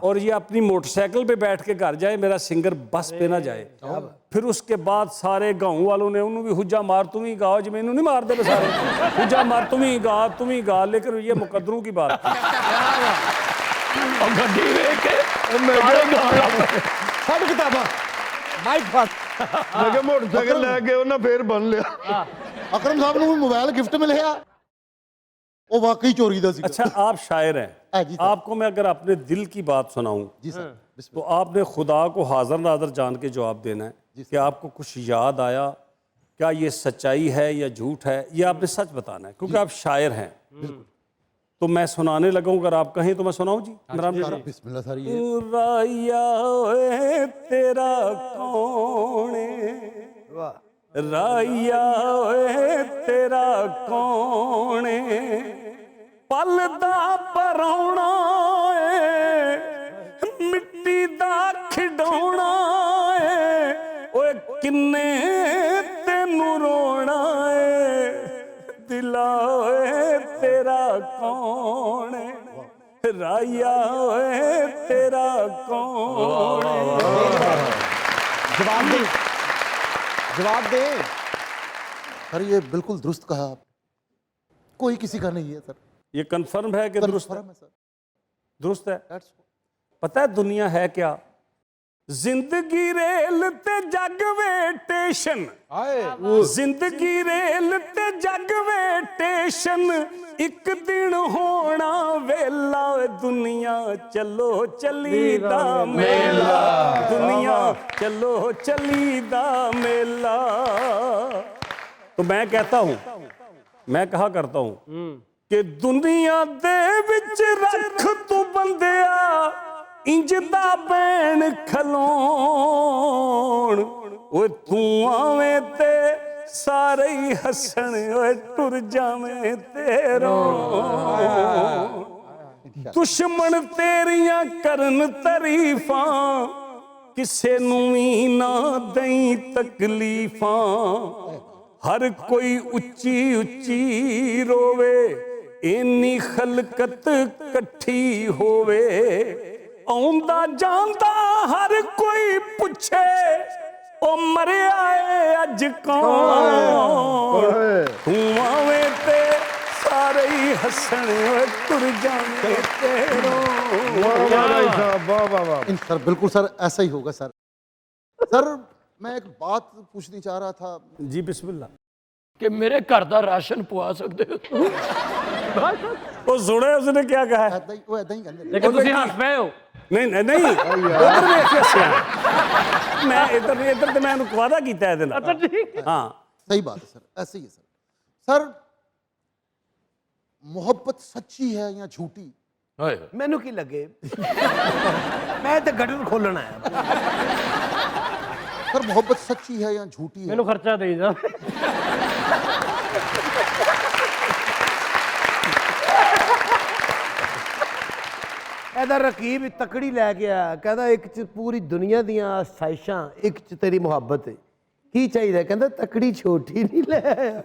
और ये अपनी मोटरसाइकिल पे बैठ के घर जाए, मेरा सिंगर बस पे ना जाए। फिर उसके बाद सारे गाँव वालों ने उन्होंने भी हुज्जा मार तुम ही गाओ, जी मैनू नहीं मार दे सारे, हुज्जा मार तुम ही गा, लेकिन ये मुकद्दरों की बात थी। मैं मोटरसाइकिल लैके उन्हें फिर बन लिया। अकरम साहब को मोबाइल गिफ्ट मिले, वो वाकई चोरी दा सी। अच्छा आप शायर हैं, आपको मैं अगर अपने दिल की बात सुनाऊं जी सर, तो आपने खुदा को हाजिर नाजर जान के जवाब देना है कि आपको कुछ याद आया, क्या ये सच्चाई है या झूठ है, ये आपने सच बताना है क्योंकि आप शायर हैं। तो मैं सुनाने लगा हूं, अगर आप कहें तो मैं सुनाऊं जी। बिस्मिल्लाह सर। राया ओए तेरा कौन राया ओए तेरा कौन पलदा परौना मिट्टी दा खिडौना ओए किन्ने तेनू रोना दिला ओए तेरा कौन राया ओए तेरा कौन। जवाब दे सर ये बिल्कुल दुरुस्त कहा आप, कोई किसी का नहीं है सर। ये कंफर्म है कि दुरुस्त है? confirm है सर। दुरुस्त है। That's- पता है दुनिया है क्या? जिंदगी रेल ते जग वे स्टेशन, जिंदगी रेल ते जग वे स्टेशन, एक दिन होना वेला दुनिया चलो चली दा मेला, दुनिया चलो चली दा मेला। तो मैं कहता हूं, मैं कहा करता हूं कि दुनिया दे विच रख तू बंदिया इंज दा बैन खलोण, ओए तू आवें ते सारे ही हसन, ओए टुर जावें ते रोण। दुश्मन तेरियां करन तरीफां, किसे नू भी ना दई तकलीफां, हर कोई उच्ची उच्ची रोवे, इन्नी खलकत कट्ठी होवे, आउंदा जांदा हर कोई पुछे ओ मरिया है अज कौन, तू आवे ते सारे ही हसन, टुर जावे तेरो। इन सर बिल्कुल सर ऐसा ही होगा सर। सर मैं एक बात पूछनी चाह रहा था। जी बिस्मिल्लाह। कि मेरे घर का राशन पवा सकते हो? वो सुने उसने क्या कहा है? वो ऐदा ही कहंदे ने। लेकिन तुसी हंस पे हो। नहीं नहीं उधर में हंसिया मैं इधर तो मैं वादा किया है। अच्छा ठीक। हाँ सही बात है सर, ऐसे ही है सर। सर मोहब्बत सच्ची है या झूठी? मैनू की लगे मैं तो गटर खोलना है। सर मोहब्बत सच्ची है या झूठी है? मैनू खर्चा दे जा। ਇਹਦਾ ਰਕੀਬ ਤਕੜੀ ਲੈ ਕੇ ਆਇਆ, ਕਹਿੰਦਾ ਇੱਕ ਚ ਪੂਰੀ ਦੁਨੀਆ ਦੀਆਂ ਸਾਇਸ਼ਾਂ, ਇੱਕ ਚ ਤੇਰੀ ਮੁਹੱਬਤ ਹੈ, ਕੀ ਚਾਹੀਦਾ? ਕਹਿੰਦਾ ਤਕੜੀ ਛੋਟੀ ਨਹੀਂ ਲੈ ਆਇਆ।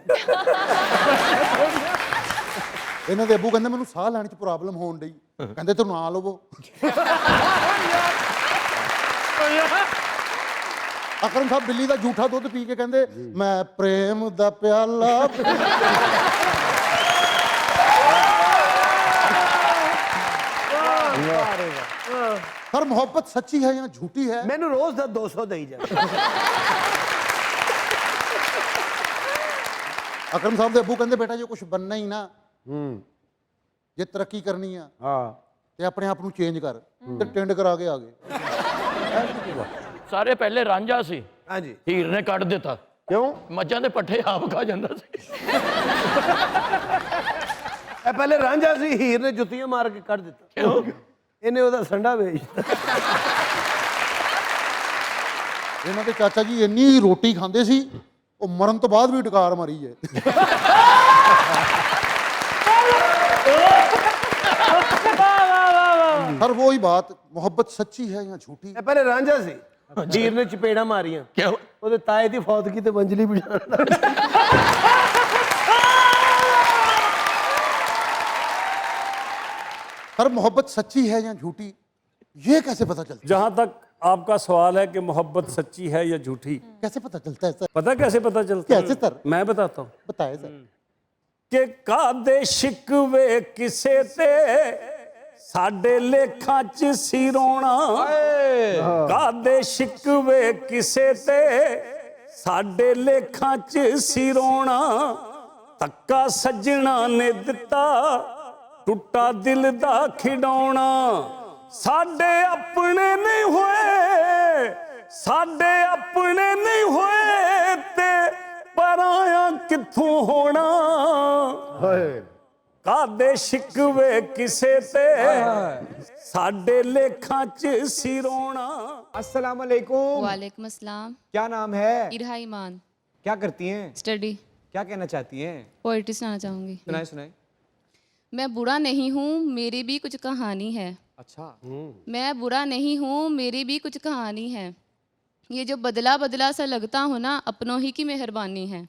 ਇਹਨਾਂ ਦੇ ਅੱਬੂ ਕਹਿੰਦੇ ਮੈਨੂੰ ਸਾਹ ਲੈਣ ਚ ਪ੍ਰੋਬਲਮ ਹੋਣ ਡਈ, ਕਹਿੰਦੇ ਤੂੰ ਨਾ ਲਵੋ। ਅਕਰਮ ਸਾਹਿਬ ਬਿੱਲੀ ਦਾ ਝੂਠਾ ਦੁੱਧ ਪੀ ਕੇ ਕਹਿੰਦੇ ਮੈਂ ਪ੍ਰੇਮ ਦਾ ਪਿਆਲਾ। सर मोहब्बत सच्ची है या झूठी है? मैंने रोज दा 200 दई जा। अकरम साहब दे अबू कहते बेटा जो कुछ बनना ही ना जे तरक्की करनी है हाँ ते अपने आप ਨੂੰ ਚੇਂਜ ਕਰ ਤੇ ਟਿੰਡ ਕਰਾ ਕੇ ਆ ਗਏ। ਸਾਰੇ ਪਹਿਲੇ ਰਾਂਝਾ ਸੀ, हाँ जी। ਹੀਰ ਨੇ ਕੱਢ ਦਿੱਤਾ। क्यों? ਮੱਝਾਂ ਦੇ ਪੱਠੇ ਆਪ ਖਾ ਜਾਂਦਾ ਸੀ। ਇਹ ਪਹਿਲੇ ਰਾਂਝਾ ਸੀ, ਹੀਰ ਨੇ ਜੁੱਤੀਆਂ ਮਾਰ ਕੇ ਕੱਢ ਦਿੱਤਾ। ਕਿਉਂ? ਇਹਨੇ ਉਹਦਾ ਸੰਡਾ ਵੇਚ ਦਿੱਤਾ। ਇਹਨਾਂ ਦੇ ਚਾਚਾ ਜੀ ਇੰਨੀ ਰੋਟੀ ਖਾਂਦੇ ਸੀ ਉਹ ਮਰਨ ਤੋਂ ਬਾਅਦ ਵੀ ਡਕਾਰ ਮਾਰੀ ਹੈ। सर वो ही बात, मोहब्बत सच्ची है या झूठी? ਇਹ ਪਹਿਲੇ ਰਾਂਝਾ ਸੀ, ਹੀਰ ਨੇ ਚਪੇੜਾਂ ਮਾਰੀਆਂ। ਕਿਉਂ? ਉਹਦੇ ਤਾਏ ਦੀ ਫੌਤਗੀ ਤੇ ਬੰਜਲੀ ਬਜਾਣ ਲੱਗ ਗਈ। सर मोहब्बत सच्ची है या झूठी ये कैसे पता चलता जहाँ तक आपका सवाल है कि मोहब्बत सच्ची है या झूठी, है? कैसे पता चलता है सर? पता कैसे पता चलता कैसे सर? मैं बताता हूँ बताए सर। कि कादे शिकवे किसे ते साडे लेखां च सी रोना, कादे शिकवे किसे ते साडे लेखां च सी रोना, धक्का सज्जणा ने दिता टुटा दिल दा खिडौना, साडे अपने नहीं होए, साडे अपने नहीं होए ते पराया कित्थों होना, कादे शिकवे किसे ते साडे लेखां च सी रोना। अस्सलाम वालेकुम। वालेकुम अस्सलाम। क्या नाम है? इरहा ईमान। क्या करती हैं? स्टडी। क्या कहना चाहती हैं? पोइट्री सुनाना चाहूँगी। सुनाए सुनाए। मैं बुरा नहीं हूँ, मेरी भी कुछ कहानी है। अच्छा। मैं बुरा नहीं हूँ, मेरी भी कुछ कहानी है। ये जो बदला बदला सा लगता हूँ ना, अपनों ही की मेहरबानी है।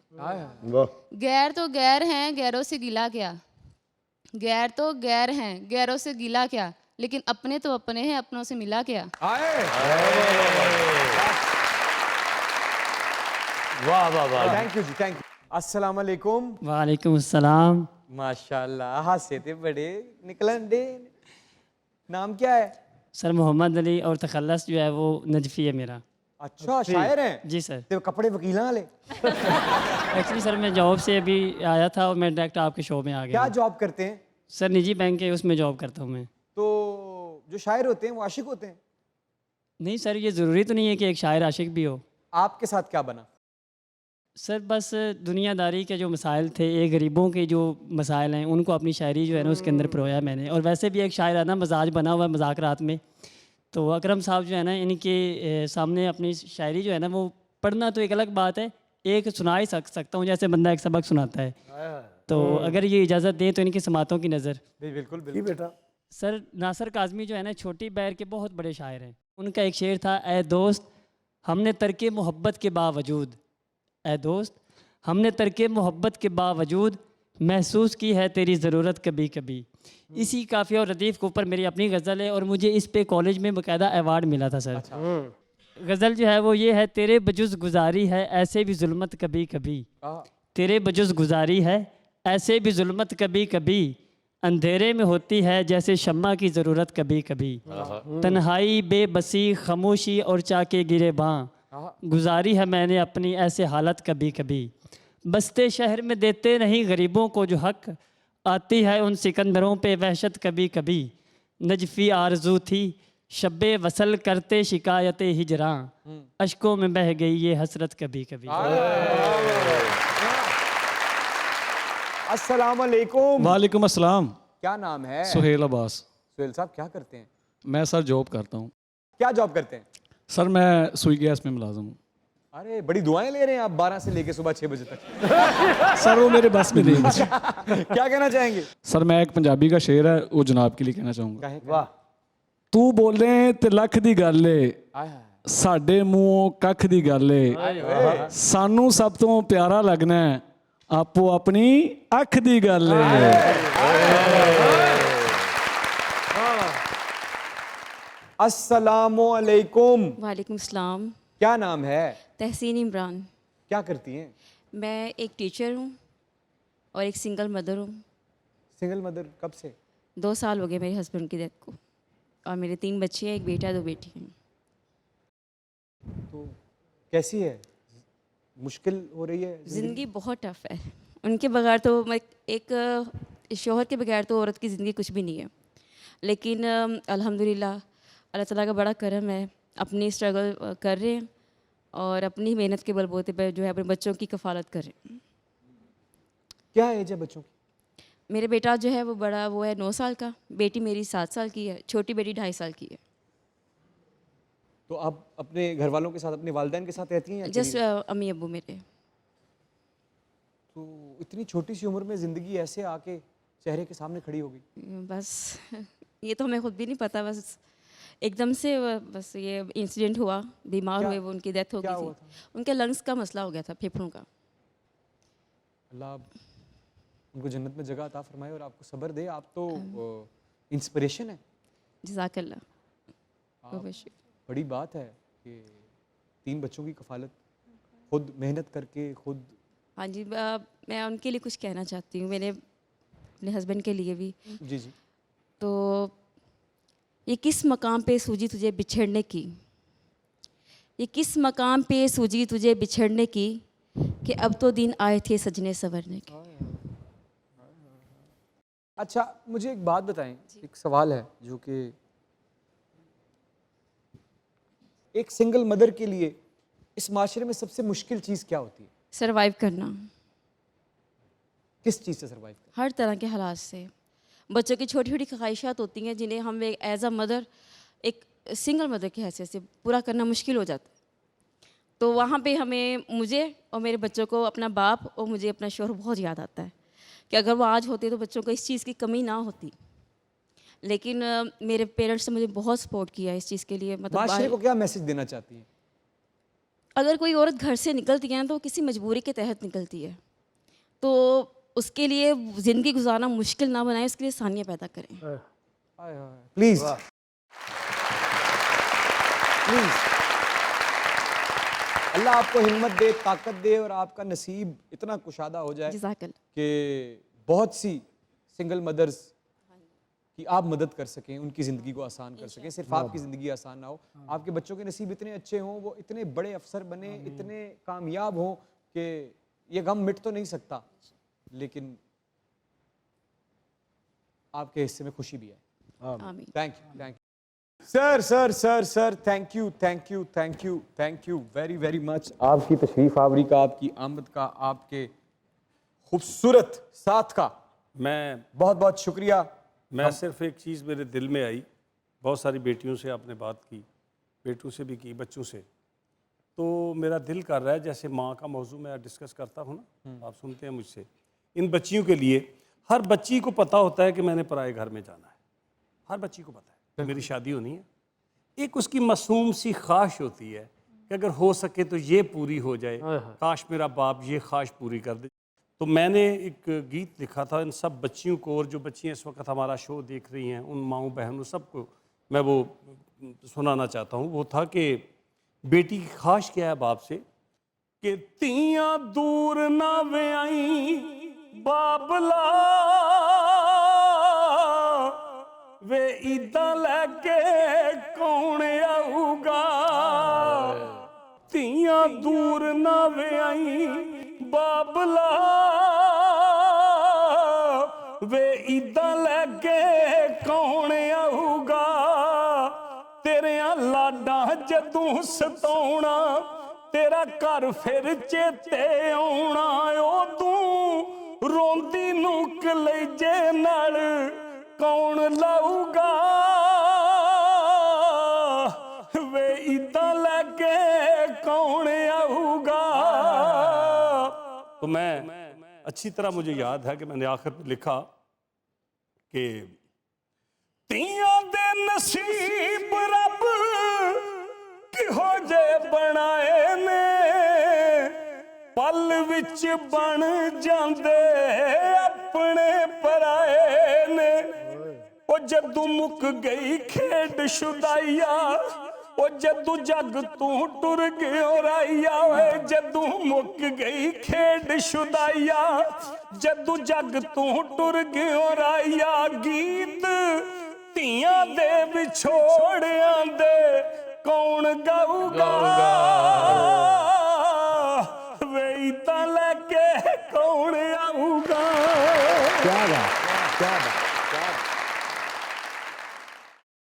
गैर तो गैर हैं, गैरों से गिला क्या, गैर तो गैर हैं, गैरों से गिला क्या, लेकिन अपने तो अपने हैं, अपनों से मिला क्या। वाह वाह वाह। थैंक यू जी, थैंक यू। अस्सलाम वालेकुम। वालेकुम अस्सलाम। माशाल्लाह, हासे थे बड़े निकलन दे। नाम क्या है? सर मोहम्मद अली और तखल्लस जो है वो नजफ़ी है मेरा। अच्छा, शायर हैं? जी सर। ते कपड़े वकील वाले। एक्चुअली सर मैं जॉब से अभी आया था और मैं डायरेक्ट आपके शो में आ क्या गया। जॉब करते हैं? सर निजी बैंक है, उसमें जॉब करता हूँ मैं। तो जो शायर होते हैं वो आशिक होते हैं? नहीं सर, ये ज़रूरी तो नहीं है कि एक शायर आशिक भी हो। आपके साथ क्या बना? सर बस दुनियादारी के जो मसाइल थे, ये गरीबों के जो मसाइल हैं उनको अपनी शायरी जो है ना उसके अंदर परोया मैंने। और वैसे भी एक शायराना मजाज बना हुआ है मज़ाकरात में। तो अकरम साहब जो है ना, इनके सामने अपनी शायरी जो है ना वो पढ़ना तो एक अलग बात है, एक सुना ही सकता हूँ जैसे बंदा एक सबक सुनाता है। तो अगर ये इजाज़त दें तो इनकी समातों की नज़र। बिल्कुल बिल्कुल बेटा। सर नासिर काज़मी जो है ना छोटी बैर के बहुत बड़े शायर हैं। उनका एक शेर था, ए दोस्त हमने तरके मोहब्बत के बावजूद, ए दोस्त हमने तरके मोहब्बत के बावजूद महसूस की है तेरी ज़रूरत कभी कभी। इसी काफ़िया और रदीफ़ के ऊपर मेरी अपनी गज़ल है और मुझे इस पे कॉलेज में बाकायदा अवार्ड मिला था सर। गज़ल जो है वो ये है, तेरे बजुज़ गुजारी है ऐसे भी जुल्मत कभी कभी, तेरे बजुज़ गुजारी है ऐसे भी जुल्मत कभी कभी, अंधेरे में होती है जैसे शम्मा की ज़रूरत कभी कभी, तन्हाई बेबसी खामोशी और चाके गिरे बाँ, गुजारी है मैंने अपनी ऐसे हालत कभी कभी, बसते शहर में देते नहीं गरीबों को जो हक, आती है उन सिकंदरों पे वहशत कभी कभी, नजफ़ी आरजू थी शब्बे वसल करते शिकायत हिजरां, अशकों में बह गई ये हसरत कभी कभी। अस्सलाम वालेकुम। वालेकुम अस्सलाम। क्या नाम है? सुहेल अब्बास। सुहेल साहब क्या करते हैं? मैं सर जॉब करता हूँ। क्या जॉब करते हैं? सर मैं सुई गैस में मुलाजिम हूँ। अरे बड़ी दुआएं ले रहे हैं आप 12 से लेके सुबह 6 बजे तक। सर वो मेरे बस में नहीं है। क्या कहना चाहेंगे? सर मैं एक पंजाबी का शेर है वो जनाब के लिए कहना चाहूँगा। वाह। तू बोले ते लख दी गल ए, साडे मूंहों कख दी गल ए, सानू सब तो प्यारा लगना है आपो अपनी अख दी गल ए। अस्सलामु अलैकुम। वालेकुम सलाम। क्या नाम है? तहसीन इमरान। क्या करती हैं? मैं एक टीचर हूँ और एक सिंगल मदर हूँ। सिंगल मदर कब से? 2 साल हो गए मेरे हस्बैंड की डेथ को। और मेरे 3 बच्चे हैं, एक बेटा 2 बेटी हैं। तो कैसी है, मुश्किल हो रही है ज़िंदगी बहुत टफ है। उनके बगैर तो एक शौहर के बगैर तो औरत की ज़िंदगी कुछ भी नहीं है। लेकिन अल्हम्दुलिल्लाह अल्लाह ताला का बड़ा करम है, अपनी स्ट्रगल कर रहे हैं और अपनी मेहनत के बलबूते पर जो है अपने बच्चों की कफ़ालत कर रहे हैं। क्या एज है बच्चों की? मेरे बेटा जो है वो बड़ा वो है 9 साल का, बेटी मेरी 7 साल की है, छोटी बेटी 2.5 साल की है। तो आप अपने घर वालों के साथ, अपने वालिदैन के साथ रहती हैं या जस्ट अकेली? अम्मी अब्बू मेरे। तो इतनी छोटी सी उम्र में ज़िंदगी ऐसे आके चेहरे के सामने खड़ी हो गई। बस ये तो हमें खुद भी नहीं पता, बस एकदम से बस ये इंसिडेंट हुआ, बीमार क्या- हुए, वो उनकी डेथ हो क्या गई हुआ थी। उनके लंग्स का मसला हो गया था, फेफड़ों का। अल्लाह उनको जन्नत में जगह अता फरमाए और आपको सब्र दे। आप तो इंस्पिरेशन है। जज़ाकल्लाह। बड़ी बात है कि 3 बच्चों की कफालत खुद मेहनत करके खुद। हाँ जी, मैं उनके लिए कुछ कहना चाहती हूँ, मेरे अपने हस्बैंड के लिए भी। जी जी। तो ये किस मकाम पे सूझी तुझे बिछड़ने की, ये किस मकाम पे सूझी तुझे बिछड़ने की, कि अब तो दिन आए थे सजने संवरने के। अच्छा, मुझे एक बात बताएं, एक सवाल है जो कि एक सिंगल मदर के लिए इस माशरे में सबसे मुश्किल चीज़ क्या होती है? सर्वाइव करना, किस चीज़ से सर्वाइव करना? हर तरह के हालात से। बच्चों की छोटी छोटी ख्वाहिशात होती हैं जिन्हें हम एज अ मदर, एक सिंगल मदर की हैसियत से पूरा करना मुश्किल हो जाता है। तो वहाँ पे हमें, मुझे और मेरे बच्चों को अपना बाप और मुझे अपना शौहर बहुत याद आता है कि अगर वो आज होते तो बच्चों को इस चीज़ की कमी ना होती। लेकिन मेरे पेरेंट्स ने मुझे बहुत सपोर्ट किया इस चीज़ के लिए। मतलब माशरे को क्या मैसेज देना चाहती हैं? अगर कोई औरत घर से निकलती है ना तो वो किसी मजबूरी के तहत निकलती है, तो उसके लिए ज़िंदगी गुजारना मुश्किल ना बनाए, उसके लिए आसानियाँ पैदा करें। प्लीज़ प्लीज़, अल्लाह आपको हिम्मत दे, ताकत दे और आपका नसीब इतना कुशादा हो जाए जज़ाकल्लाह। कि बहुत सी सिंगल मदर्स की आप मदद कर सकें, उनकी ज़िंदगी को आसान कर सकें। सिर्फ आपकी ज़िंदगी आसान ना हो, आपके बच्चों के नसीब इतने अच्छे हों, वो इतने बड़े अफसर बने, इतने कामयाब हों कि ये गम मिट तो नहीं सकता, लेकिन आपके हिस्से में खुशी भी है। आमीन। Thank you, thank you sir, sir sir sir, thank you thank you thank you thank you very very much. आपकी तशरीफ आवरी का, आपकी आमद का, आपके खूबसूरत साथ का मैं बहुत बहुत शुक्रिया। सिर्फ एक चीज़ मेरे दिल में आई, बहुत सारी बेटियों से आपने बात की, बेटों से भी की, बच्चों से, तो मेरा दिल कर रहा है जैसे माँ का मौजू मैं डिस्कस करता हूँ ना, आप सुनते हैं मुझसे, इन बच्चियों के लिए, हर बच्ची को पता होता है कि मैंने पराए घर में जाना है, हर बच्ची को पता है कि मेरी शादी होनी है। एक उसकी मासूम सी ख्वाहिश होती है कि अगर हो सके तो ये पूरी हो जाए, काश मेरा बाप ये ख्वाहिश पूरी कर दे। तो मैंने एक गीत लिखा था इन सब बच्चियों को, और जो बच्चियाँ इस वक्त हमारा शो देख रही हैं, उन माँओं बहनों सबको मैं वो सुनाना चाहता हूँ। वो था कि बेटी की ख्वाहिश क्या है बाप से, कि तियां दूर ना वे आई बाबला, वे ईदा लैके कौन आऊगा, तियां दूर ना वे आई बाबला, वे ईदा लैके कौन आऊगा, तेरे लाडा जदों सताउणा, तेरा घर फिर चेते आउणा, ओ तू रोंदी नूं कलेजे नाल कौन लाऊगा, वे ईदा लैके कौन आऊगा। तो मैं अच्छी तरह मुझे याद है कि मैंने आखिर में लिखा कि तियां दे नसीब रब किहो जे बनाए ने, पल विच बन जांदे अपने पराए ने, ओ जदू मुक गई खेड शुदाइया, ओ जदू जग तू टुर गयो राइया, जदू मुक गई खेड शुदाइया, जदू जग तू टुर गयो राइया, गीत ਧੀਆਂ ਦੇ ਵਿਛੋੜਿਆਂ ਦੇ ਕੌਣ ਗਾਊਗਾ